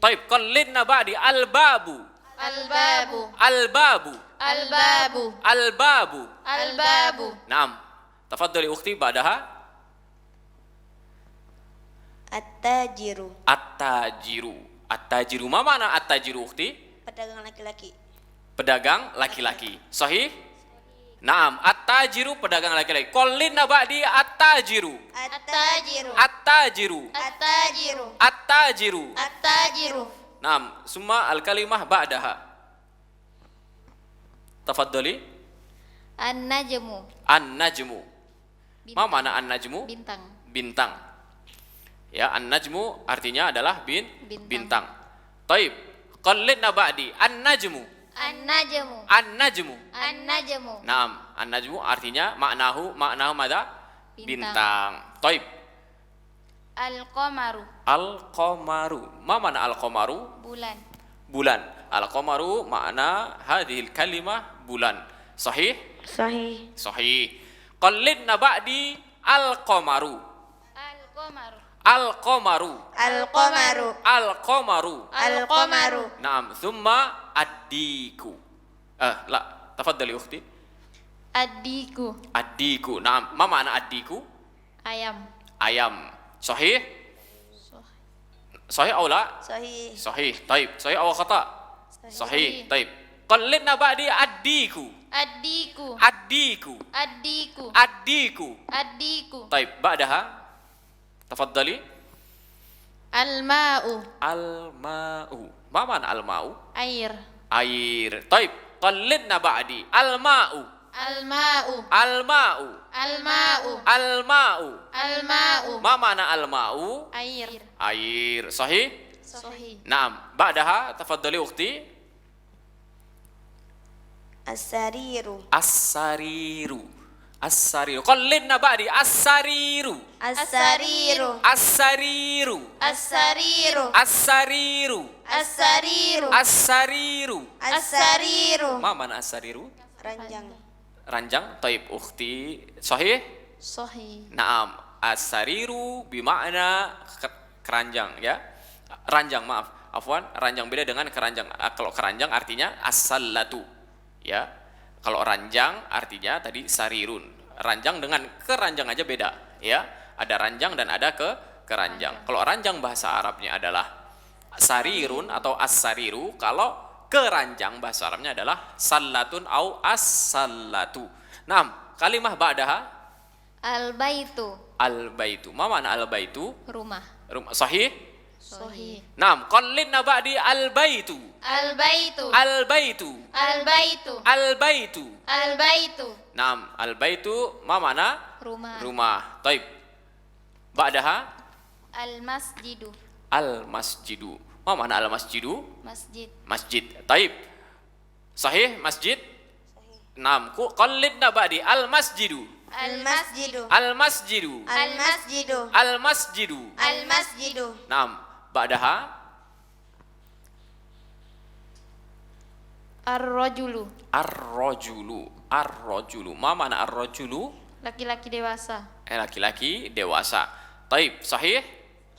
Taib, qallidna ba'di al-babu. Al-babu. Al-babu. Al-babu. Al-babu. Al-babu. Naam. Tafaddali ukhti ba'daha. At-tajiru. At-tajiru. At-tajiru. Ma mana at-tajiru ukhti? Pedagang laki-laki. Pedagang laki-laki. Sahih? Naam, at-tajiru pedagang laki-laki. Qallidna ba'di at-tajiru. At-tajiru. At-tajiru. At-tajiru. At-tajiru. At-tajiru. Naam, summa al-kalimah ba'daha. Tafaddali. An-najmu. An-najmu. Ma mana an-najmu? Bintang. Bintang. Ya, an-najmu artinya adalah Bintang. bintang. Taib. Qallidna ba'di an-najmu. An-najmu. An-najmu. An-najmu. Naam, an-najmu artinya maknahu mada? Bintang. Taib. Al-qamaru. Al-qamaru. Ma mana al-qamaru? Bulan. Bulan. Al-qamaru makna hadhil kalimah bulan. Sahih? Sahih. Sahih. Qallidna ba'di al-qamaru. Al-qamaru. Al-qamaru. Al-qamaru. Al-qamaru. Al-qamaru. Naam, thumma ad-diku. La, tafaddali ukhti. Ad-diku. Ad-diku. Naam, ma makna ad-diku? Ayam. Ayam. Sahih? Sahih atau la? Sahih. Sahih. Taib. Sahih atau khata? Sahih. Taib. Qallidna ba'di ad-diku. Ad-diku. Ad-diku. Ad-diku. Ad-diku. Ad-diku. Taib. Ba'daha. Tafaddali. Al-ma'u. Al-ma'u. Ma makna al-ma'u? Air. Air. Taib. Qallidna ba'di. Al-ma'u. Al-ma'u. Al-ma'u. Al-ma'u. Al-ma'u. Al-ma'u. Ma makna al-ma'u? Air. Air. Sahih? Sahih. Naam. Ba'daha tafaddali ukhti. As-sariru. As-sariru. As-sariru. Qallidna ba'di. As-sariru. As-sariru. As-sariru. As-sariru. As-sariru. As-sariru. As-sariru. As-sariru. Ma mana as-sariru? Ranjang. Ranjang. Taib ukhti. Sahih? Sahih. Naam. As-sariru bima'na keranjang ya. Ranjang, maaf. Afwan, ranjang beda dengan keranjang. Kalau keranjang artinya as-sallatu. Ya. Kalau ranjang artinya tadi sarirun. Ranjang dengan keranjang aja beda, ya. Ada ranjang dan ada keranjang. Kalau ranjang bahasa Arabnya adalah sarirun atau as-sariru. Kalau keranjang bahasa Arabnya adalah sallatun au as-sallatu. Nah, kalimah ba'daha Al-baitu. al-baitu. Ma mana al-baitu? Rumah. Rumah. Sahih? Sahih. Naam, qallidna ba'di al-baitu. Al-baitu. Al-baitu. Al-baitu. Al-baitu. Al-baitu. Naam, al-baitu ma mana? Rumah. Rumah. Taib. Ba'daha Al-masjidu. al-masjidu. Ma mana al-masjidu? Masjid. Masjid. Taib. Sahih masjid? Naam, qallidna ba'di al-masjidu. Al-masjidu. Al-masjidu. Al-masjidu. Al-masjidu. Al-masjidu. Naam, ba'daha Ar-rajulu. ar-rajulu. Ar-rajulu. Ma mana ar-rajulu? Laki-laki dewasa. Laki-laki dewasa. Taib, sahih?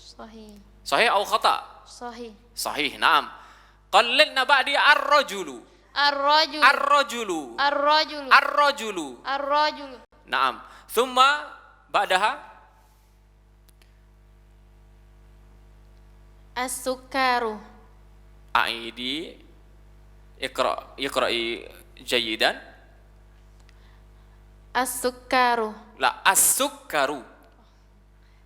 Sahih. Sahih atau khata? Sahih. Sahih, naam. Qallidna ba'di ar-rajulu. Ar-rajulu. Ar-rajulu. Ar-rajulu. Ar-rajulu. Ar-rajulu. Naam. Thumma ba'daha As-sukaru. aidi iqra'i jayidan. As-sukaru. La as-sukkaru.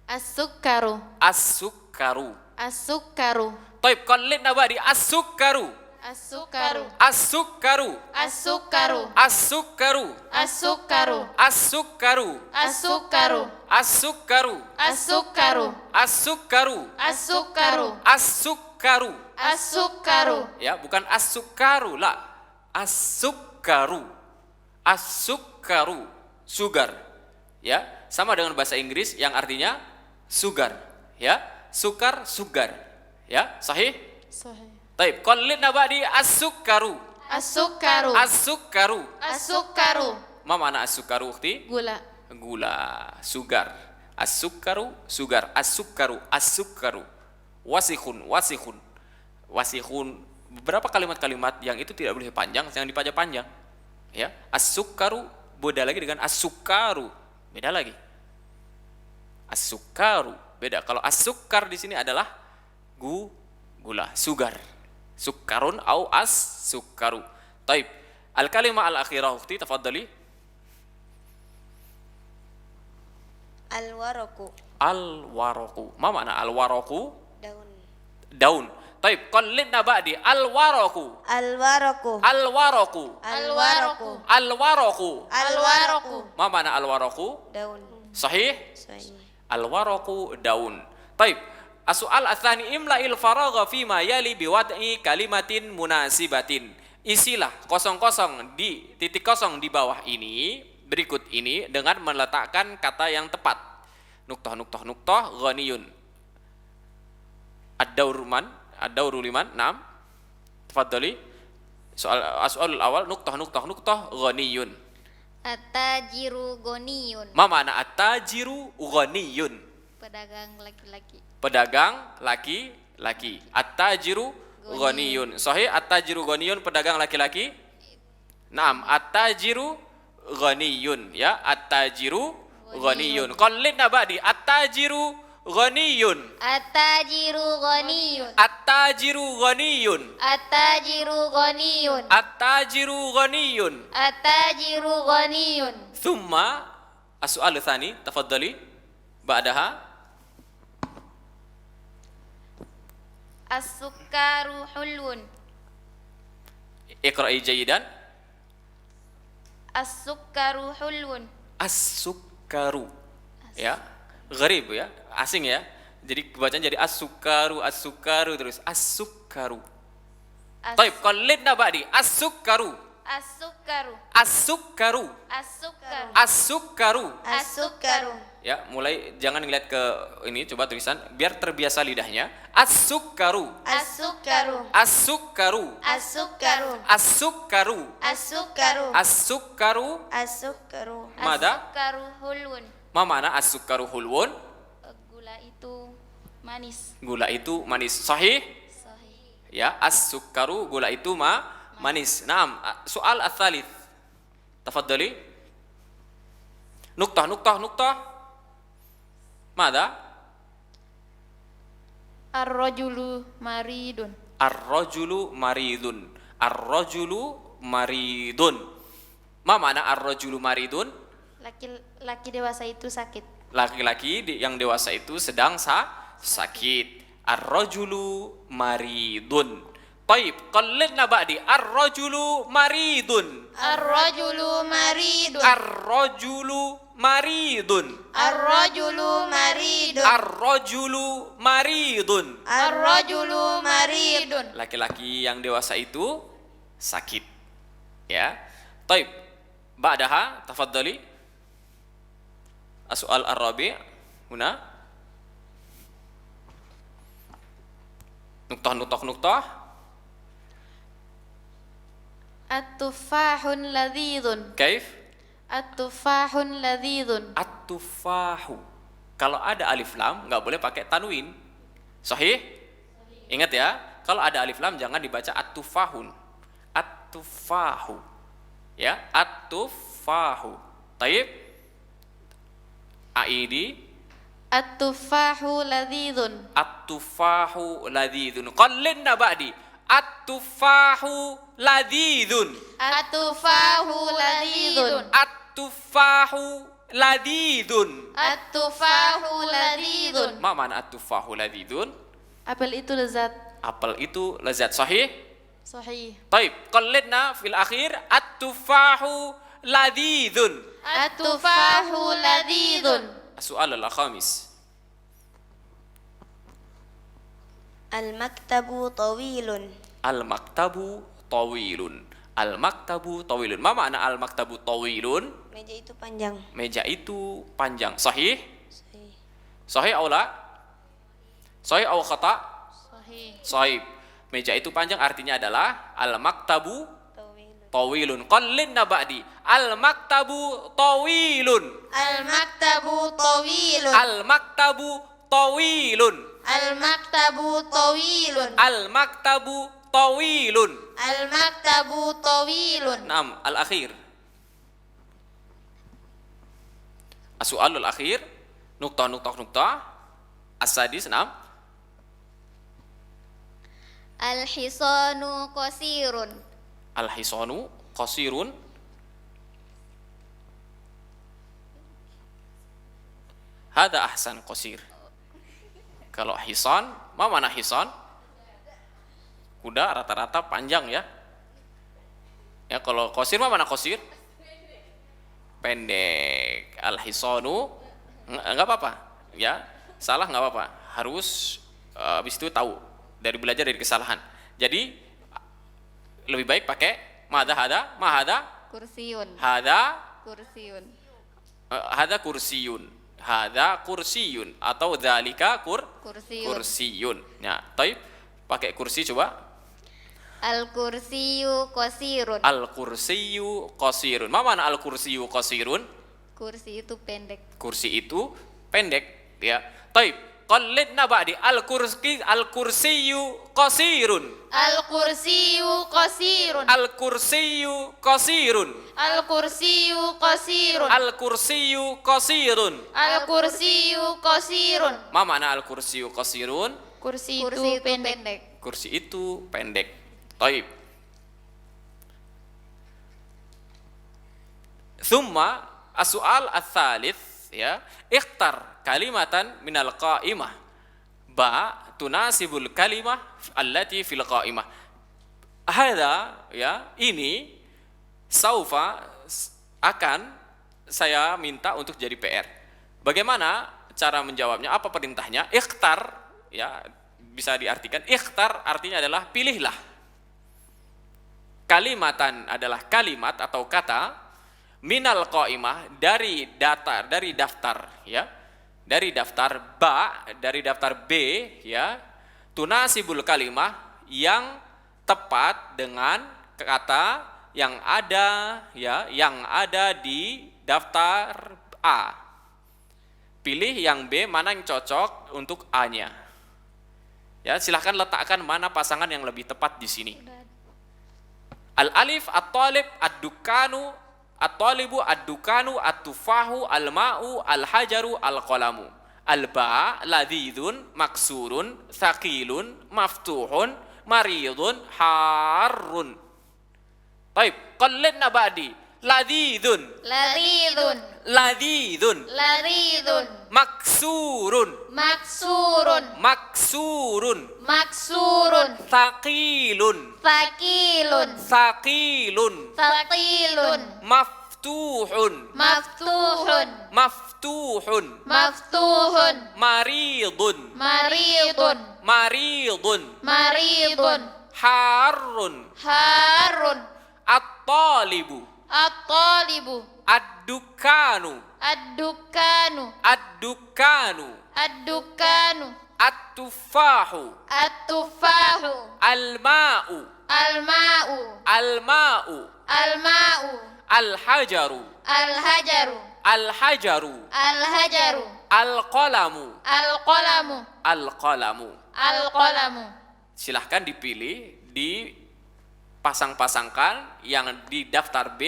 As-sukaru. As-sukkaru. As-sukaru. Taib, qallidna ba'di as-sukkaru. As-sukaru. As-sukkaru. As-sukaru. As-sukkaru. As-sukaru. As-sukkaru. As-sukaru. As-sukkaru. As-sukaru. As-sukkaru. As-sukaru. As-sukkaru. As-sukaru. Ya, bukan as-sukkaru, la. As-sukkaru. As-sukkaru. Sugar. Ya, sama dengan bahasa Inggris yang artinya sugar. Ya, sukar, sugar. Ya, sahih? Sahih. Taib, qallidna ba'di as-sukkaru. As-sukaru. As-sukkaru. As-sukaru. Ma mana as-sukkaru, ukhti? Gula. Gula, sugar. As-sukkaru, sugar. As-sukkaru, as-sukkaru. Wasikhun, wasikhun. Wasikhun, beberapa kalimat-kalimat yang itu tidak boleh panjang, jangan dipanjang-panjang. Ya, as-sukkaru beda lagi dengan as-sukkaru. Beda lagi. As-sukkaru beda. Kalau as-sukkar di sini adalah gula, sugar. Sukkarun au as-sukkaru. Taib. Al-kalimah al-akhirah, ukhti, tafadhali. Al-waraku. Al-waraku. Ma makna al-waraku? Daun. Daun. Taib, qallidna ba'di al-waraku. Al-waraku. Al-waraku. Al-waraku. Al-waraku. Al-waraku. Ma makna al-waraku? Daun. Sahih? Sahih. Al-waraku daun. Taib. As-su'al ats-tsani imla'il faragha fima yali biwad'i kalimatin munasibatin. Isilah kosong-kosong di titik kosong di bawah ini, berikut ini dengan meletakkan kata yang tepat. Nuktah, nuktah, nuktah, ghaniyun. Ad-dauru man? Ad-dauru liman? Naam. Tafadhali. As-su'alul awal, nuktah, nuktah, nuktah, ghaniyun. At-tajiru goniyun. Ma makna at-tajiru ghaniyun? Pedagang laki-laki. Pedagang laki-laki. At-tajiru ghaniyun. Sahih, at-tajiru ghaniyun, pedagang laki-laki? Naam, at-tajiru ghaniyun, ya, at-tajiru ghaniyun. Qallidna ba'di at-tajiru ghaniyun. At-tajiru goniyun. At-tajiru ghaniyun. At-tajiru goniyun. At-tajiru ghaniyun. At-tajiru goniyun. Thumma as-su'al tsani, tafadhali. Ba'daha As-sukkaru hulwun. iqra'i jayidan. As-sukkaru hulwun. As-sukkaru. Ya, gharib ya, asing ya. Jadi bacaan jadi as-sukkaru, as-sukkaru terus as-sukkaru. Taib, qallidna ba'di as-sukkaru. As-sukkaru. As-sukkaru. As-sukkaru. As-sukkaru. As-sukkaru. Ya, mulai jangan ngeliat ke ini, coba tulisan biar terbiasa lidahnya. As-sukkaru. As-sukkaru. As-sukkaru. As-sukkaru. As-sukkaru. As-sukkaru. As-sukkaru. As-sukkaru. Mada? As-sukkaru hulwun. Ma mana as-sukkaru hulwun? Gula itu manis. Gula itu manis. Sahih? Sahih. Ya, as-sukkaru, gula itu manis. Naam, soal ats-tsalits. Tafadhali. Nuktah. Mada? Ar-rajulu maridun. Ar-rajulu maridun. Ar-rajulu maridun. Ma mana ar-rajulu maridun? Laki dewasa itu sakit. Laki-laki yang dewasa itu sedang sakit. Ar-rajulu maridun. Taib, qallidna ba'di. Ar-rajulu maridun. Ar-rajulu maridun. Ar-rajulu maridun. Ar-rajulu maridun. Ar-rajulu maridun. Ar-rajulu maridun. Laki-laki yang dewasa itu sakit. Ya. Taib. Ba'daha tafadhali. As-su'al ar-rabi' huna. Nuktah. At-tufahun ladhidun. Kaif? At-tufahun ladhidun. At-tufahu. Kalau ada alif lam nggak boleh pakai tanwin. Sahih? Ingat ya, kalau ada alif lam jangan dibaca at-tufahun. At-tufahu. Ya, at-tufahu. Taib? Aidi. At-tufahu ladhidun. At-tufahu ladhidun. Qallidna ba'di. At-tufahu ladhidun. At-tufahu ladhidun. At-tufahu ladhidun. At-tufahu ladhidun. Ma mana at-tufahu ladhidun? Apel itu lezat. Apel itu lezat. Sahih? Sahih. Taib. Qallidna fil akhir. At-tufahu ladhidun. At-tufahu ladhidun. As-su'al al-khamis. Al-maktabu tawilun. Al-maktabu tawilun. Al-maktabu tawilun. Ma makna al-maktabu tawilun? Meja itu panjang. Meja itu panjang. Sahih? Sahih. Sahih atau la? Sahih atau khata? Sahih. Sahih. Meja itu panjang artinya adalah al-maktabu Tawilun. tawilun. Qallidna ba'di. Al-maktabu tawilun. Al-maktabu tawilun. Al-maktabu tawilun. Al-maktabu tawilun. Al-maktabu tawilun. Al-maktabu tawilun. Naam, al-akhir. As-su'alul akhir. Nuktah. As-sadis, naam. Al-hisanu qasirun. Al-hisanu qasirun. Hada ahsan qasir. Kalau hisan, ma mana hisan? Kuda rata-rata panjang ya. Ya kalau qasir ma mana qasir? Pendek. Al-hisanu enggak apa-apa, ya. Salah enggak apa-apa. Harus habis itu tahu dari belajar dari kesalahan. Jadi lebih baik pakai ma hada Kursiyun. hada Kursiyun. hada kursiyun. Hada kursiyun atau dzalika Kursiyun. kursiyun. Ya, taib pakai kursi coba. Al-kursiyu qasirun. Al-kursiyu qasirun. Ma mana al-kursiyu qasirun? Kursi itu pendek. Kursi itu pendek, ya. Taib, qallidna ba'di. Al-kursiyu qasirun. Al-kursiyu qasirun. Al-kursiyu qasirun. Al-kursiyu qasirun. Al-kursiyu qasirun. Al-kursiyu qasirun. Ma mana al-kursiyu qasirun? Kursi Kursi itu itu pendek. Kursi itu pendek. Taib. Thumma as-su'al ats-tsalits, ya. Ikhtar kalimatan minal qa'imah. Ba tunasibul kalimah allati fil qa'imah. Hada, ya, ini saufa akan saya minta untuk jadi PR. Bagaimana cara menjawabnya? Apa perintahnya? Ikhtar, ya, bisa diartikan ikhtar artinya adalah pilihlah kalimatan adalah kalimat atau kata, minal qaimah dari daftar ya. Dari daftar ba, dari daftar B ya. Tunasibul kalimah yang tepat dengan kata yang ada ya, yang ada di daftar A. Pilih yang B mana yang cocok untuk A-nya. Ya, silahkan letakkan mana pasangan yang lebih tepat di sini. Al-alif, at-talib, ad-dukanu, at-talibu, ad-dukanu, at-tufahu, al-ma'u, al-hajaru, al-qalamu. Al-ba, ladidun, maksurun, thaqilun, maftuhun, maridun, harun. Taib, qallidna ba'di. Ladidun, Ladidun. ladidun, Ladidun. maksurun, Maksurun. maksurun, Maksurun. thaqilun, Fakilun. thaqilun, Fakilun. maftuhun, Maftuhun. maftuhun, Maftuhun. maridun, Maridun. maridun, Maridun. harun, Harun. at-talibu, At-talibu. ad-dukanu, Ad-dukanu. ad-dukanu, Ad-dukanu. at-tufahu, At-tufahu. al-ma'u, Al-ma'u. al-ma'u, Al-ma'u. al-hajaru, Al-hajaru. al-hajaru, Al-hajaru. al-qalamu, Al-qalamu. al-qalamu. Al-qalamu. Silahkan dipilih, dipasang-pasangkan yang di daftar B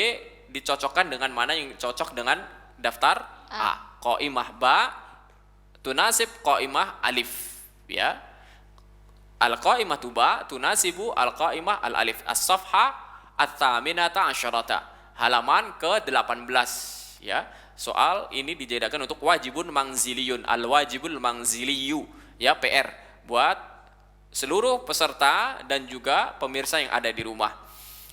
dicocokkan dengan mana yang cocok dengan daftar A. Qaimah ba tunasib qaimah alif ya. Al-qaimatu ba tunasibu al-qaimah al-alif. As-safha at-thaminata asyarata. Halaman ke-18 ya. Soal ini dijadikan untuk wajibun mangziliyun, al-wajibul mangziliyu ya, PR buat seluruh peserta dan juga pemirsa yang ada di rumah.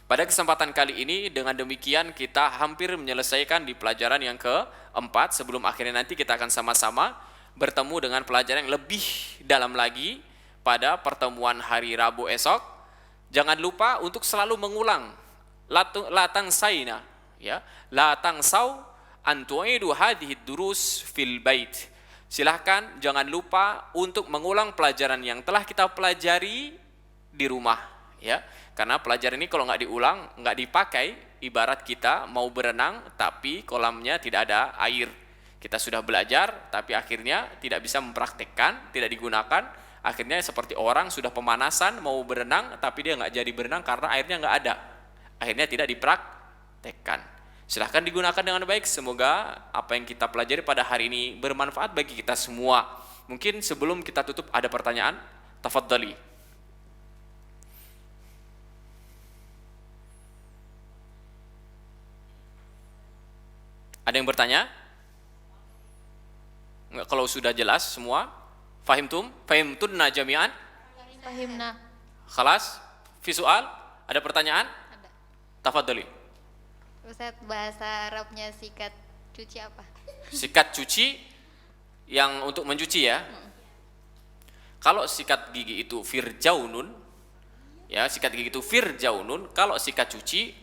Pada kesempatan kali ini dengan demikian kita hampir menyelesaikan di pelajaran yang keempat. Sebelum akhirnya nanti kita akan sama-sama bertemu dengan pelajaran yang lebih dalam lagi pada pertemuan hari Rabu esok. Jangan lupa untuk selalu mengulang latang saina ya, latang sau antuidu hadhihi durus fil bait. Silahkan jangan lupa untuk mengulang pelajaran yang telah kita pelajari di rumah ya. Karena pelajaran ini kalau nggak diulang, nggak dipakai, ibarat kita mau berenang tapi kolamnya tidak ada air. Kita sudah belajar tapi akhirnya tidak bisa mempraktekkan, tidak digunakan. Akhirnya seperti orang sudah pemanasan mau berenang tapi dia nggak jadi berenang karena airnya nggak ada. Akhirnya tidak dipraktekkan. Silahkan digunakan dengan baik. Semoga apa yang kita pelajari pada hari ini bermanfaat bagi kita semua. Mungkin sebelum kita tutup ada pertanyaan. Tafadhali. Ada yang bertanya? Enggak, kalau sudah jelas semua. Fahimtum? Fahimtunna jami'an? Fahimna. Khalas? Fi soal? Ada pertanyaan? Ada. Tafadhali. Ustaz, bahasa Arabnya sikat cuci apa? Sikat cuci yang untuk mencuci ya. Kalau sikat gigi itu firjaunun ya, sikat gigi itu firjaunun. Kalau sikat cuci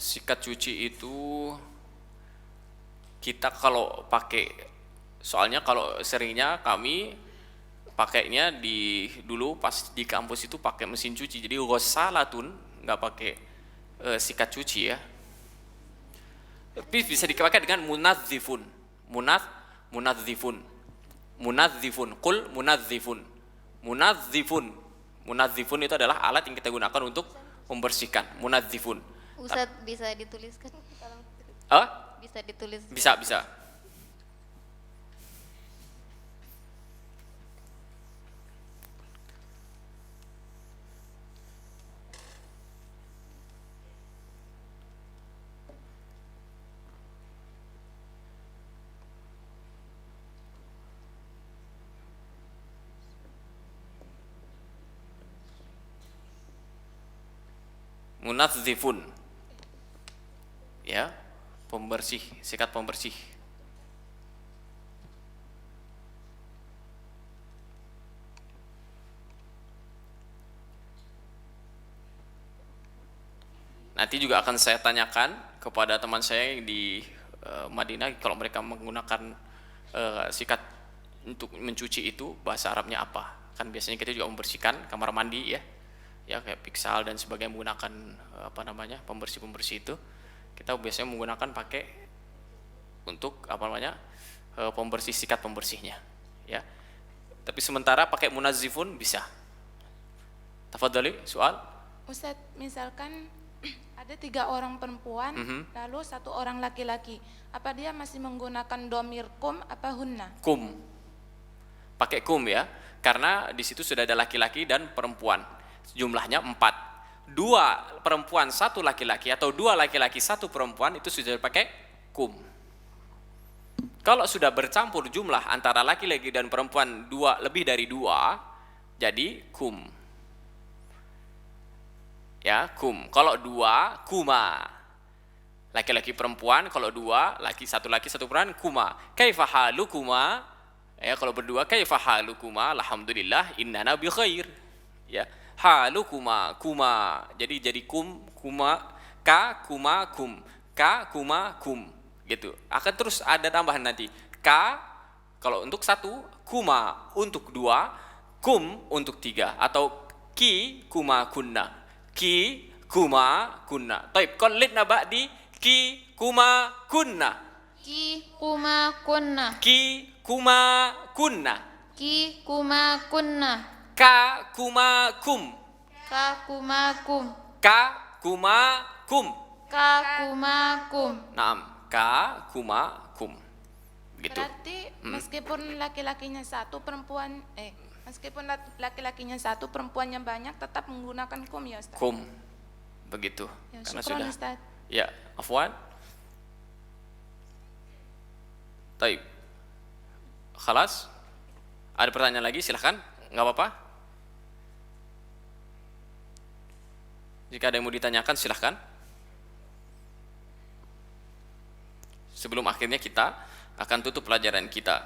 sikat cuci itu kita kalau pakai, soalnya kalau seringnya kami pakainya dulu pas di kampus itu pakai mesin cuci, jadi ghassalatun, nggak pakai sikat cuci ya. Tapi bisa dipakai dengan munadzifun, munadzifun, qul munadzifun, munadzifun itu adalah alat yang kita gunakan untuk membersihkan, munadzifun. Ustaz, bisa dituliskan? Bisa. Bisa ditulis. Bisa. Munadzifun ya, pembersih, sikat pembersih. Nanti juga akan saya tanyakan kepada teman saya yang di Madinah, kalau mereka menggunakan sikat untuk mencuci itu bahasa Arabnya apa. Kan biasanya kita juga membersihkan kamar mandi ya kayak Pixal dan sebagainya menggunakan pembersih itu. Kita biasanya menggunakan pakai untuk pembersih, sikat pembersihnya ya. Tapi sementara pakai munazzifun bisa. Tafadhali, soal. Ustaz, misalkan ada 3 orang perempuan, lalu 1 orang laki-laki. Apa dia masih menggunakan domir kum apa hunna? Kum. Pakai kum ya. Karena di situ sudah ada laki-laki dan perempuan. Jumlahnya 4. 2 perempuan, 1 laki-laki atau 2 laki-laki, 1 perempuan itu sudah pakai kum. Kalau sudah bercampur jumlah antara laki-laki dan perempuan lebih dari 2, jadi kum. Ya, kum. Kalau 2, kuma. Laki-laki perempuan, kalau 2, satu laki satu perempuan, kuma. Kaifa halukuma? Ya, kalau berdua, kaifa halukuma? Alhamdulillah, innana bi khair. Ya, halukuma, kuma. Jadi kum, kuma, ka, kuma, kum. Ka, kuma, kum. Gitu. Akan terus ada tambahan nanti. Ka kalau untuk 1, kuma untuk 2, kum untuk 3 atau ki kuma kunna. Ki kuma kunna. Taib, qallidna ba'di ki kuma kunna. Ki kuma kunna. Ki kuma kunna. Ki kuma kunna. Ka kuma kum. Ka kuma kum. Ka kuma kum. Ka kuma kum. Naam, ka kuma kum. Gitu. Berarti meskipun laki-lakinya 1, meskipun laki-lakinya 1, perempuannya banyak, tetap menggunakan kum ya Ustaz? Kum. Begitu. Ya, Karena syukron, sudah. Ustaz. Ya, afwan. Taib. Khalas? Ada pertanyaan lagi? Silahkan. Nggak apa-apa. Jika ada yang mau ditanyakan, silahkan. Sebelum akhirnya kita akan tutup pelajaran kita.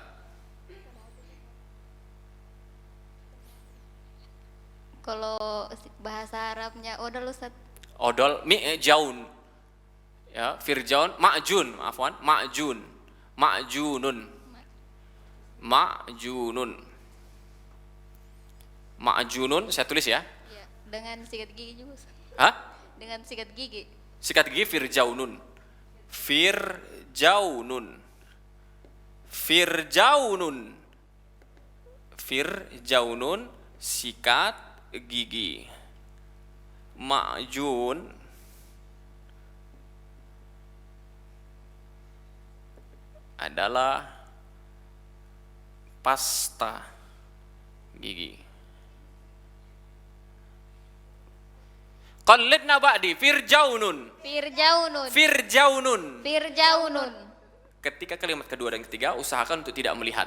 Kalau bahasa Arabnya odol Ustaz. Odol, jaun. Ya, firjaun, ma'jun, afwan, ma'jun. Ma'junun. Ma'junun. Ma'junun, saya tulis ya. Ya, dengan sikat gigi juga Ustaz. Hah? Dengan sikat gigi. Sikat gigi firjaunun. Firjaunun. Firjaunun. Firjaunun, sikat gigi. Ma'jun adalah pasta gigi. Qallidna ba'di firjaunun. Firjaunun. Firjaunun. Firjaunun. Ketika kalimat kedua dan ketiga usahakan untuk tidak melihat.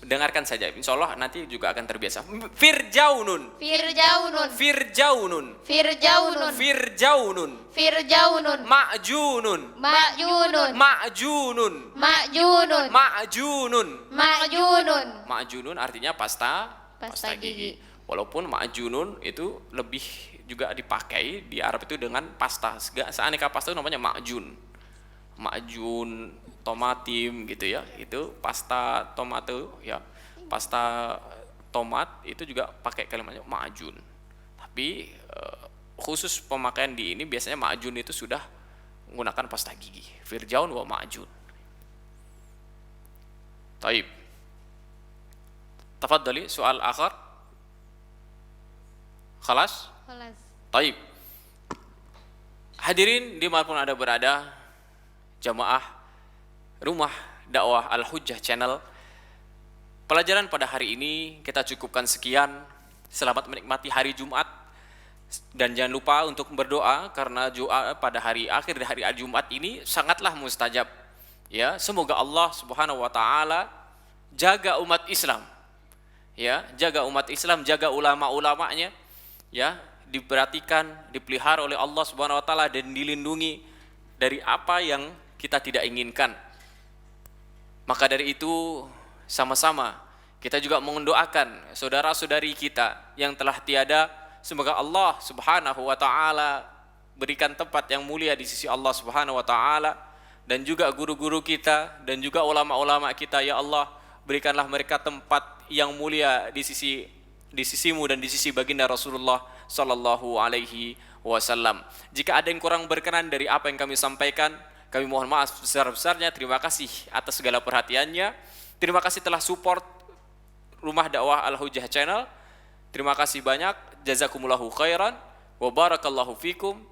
Dengarkan saja, insya Allah nanti juga akan terbiasa. Firjaunun. Firjaunun. Firjaunun. Firjaunun. Firjaunun. Firjaunun. Ma'junun. Ma'junun. Ma'junun. Ma'junun. Ma'junun. Ma'junun. Ma'junun artinya pasta Pasta gigi. Walaupun ma'junun itu lebih juga dipakai di Arab itu dengan pasta. Seaneka pasta itu namanya ma'jun. Ma'jun tomatim gitu ya. Itu pasta tomato ya. Pasta tomat itu juga pakai kalimatnya ma'jun. Tapi khusus pemakaian di ini biasanya ma'jun itu sudah menggunakan pasta gigi. Firjaun wa ma'jun. Taib. Tafadhali soal akhir. Khalas? Kelas. Taib. Hadirin dimanapun Anda berada, jamaah Rumah Dakwah Al-Hujjah Channel, pelajaran pada hari ini kita cukupkan sekian. Selamat menikmati hari Jumat, dan jangan lupa untuk berdoa karena doa pada hari akhir dari hari Jumat ini sangatlah mustajab. Ya, semoga Allah Subhanahu wa taala jaga umat Islam. Ya, jaga umat Islam, jaga ulama-ulamanya. Ya, diperhatikan, dipelihara oleh Allah Subhanahu wa taala dan dilindungi dari apa yang kita tidak inginkan. Maka dari itu sama-sama kita juga mendoakan saudara-saudari kita yang telah tiada, semoga Allah Subhanahu wa taala berikan tempat yang mulia di sisi Allah Subhanahu wa taala, dan juga guru-guru kita dan juga ulama-ulama kita. Ya Allah, berikanlah mereka tempat yang mulia di sisimu dan di sisi baginda Rasulullah sallallahu alaihi wasallam. Jika ada yang kurang berkenan dari apa yang kami sampaikan, kami mohon maaf sebesar-besarnya. Terima kasih atas segala perhatiannya. Terima kasih telah support Rumah Dakwah Al-Hujjah Channel. Terima kasih banyak. Jazakumullahu khairan wa barakallahu fikum.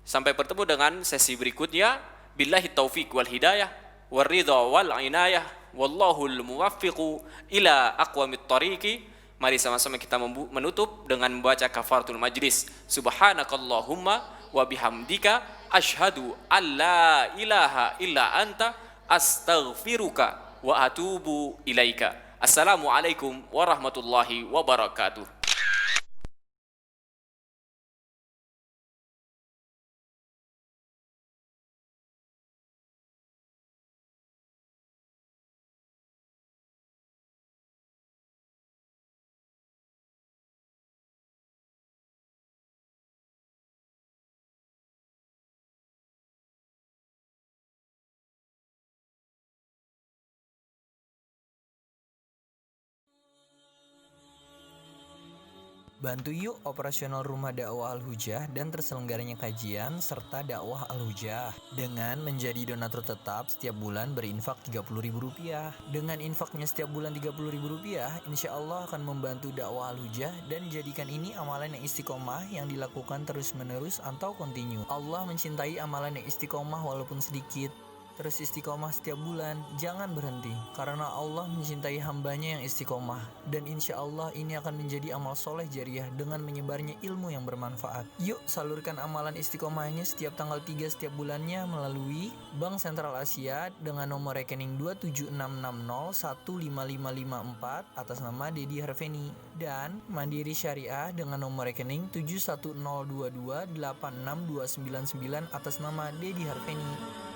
Sampai bertemu dengan sesi berikutnya. Billahi taufiq wal hidayah wal ridha wal inayah wallahul muwaffiqu ila aqwamit tariqi. Mari sama-sama kita menutup dengan membaca kafaratul majlis. Subhanakallahumma wa bihamdika asyhadu alla ilaha illa anta astaghfiruka wa atubu ilaika. Assalamualaikum warahmatullahi wabarakatuh. Bantu yuk operasional Rumah Dakwah Al-Hujjah dan terselenggaranya kajian serta dakwah Al-Hujjah dengan menjadi donatur tetap setiap bulan berinfak Rp30.000. Dengan infaknya setiap bulan Rp30.000, insya Allah akan membantu dakwah Al-Hujjah dan jadikan ini amalan yang istiqomah yang dilakukan terus-menerus atau kontinu. Allah mencintai amalan yang istiqomah walaupun sedikit. Terus istiqomah setiap bulan, jangan berhenti, karena Allah mencintai hambanya yang istiqomah. Dan insya Allah ini akan menjadi amal soleh jariah dengan menyebarnya ilmu yang bermanfaat. Yuk salurkan amalan istiqomahnya setiap tanggal 3 setiap bulannya melalui Bank Sentral Asia dengan nomor rekening 27660155554 atas nama Dedi Harveni, dan Mandiri Syariah dengan nomor rekening 7102286299 atas nama Dedi Harveni.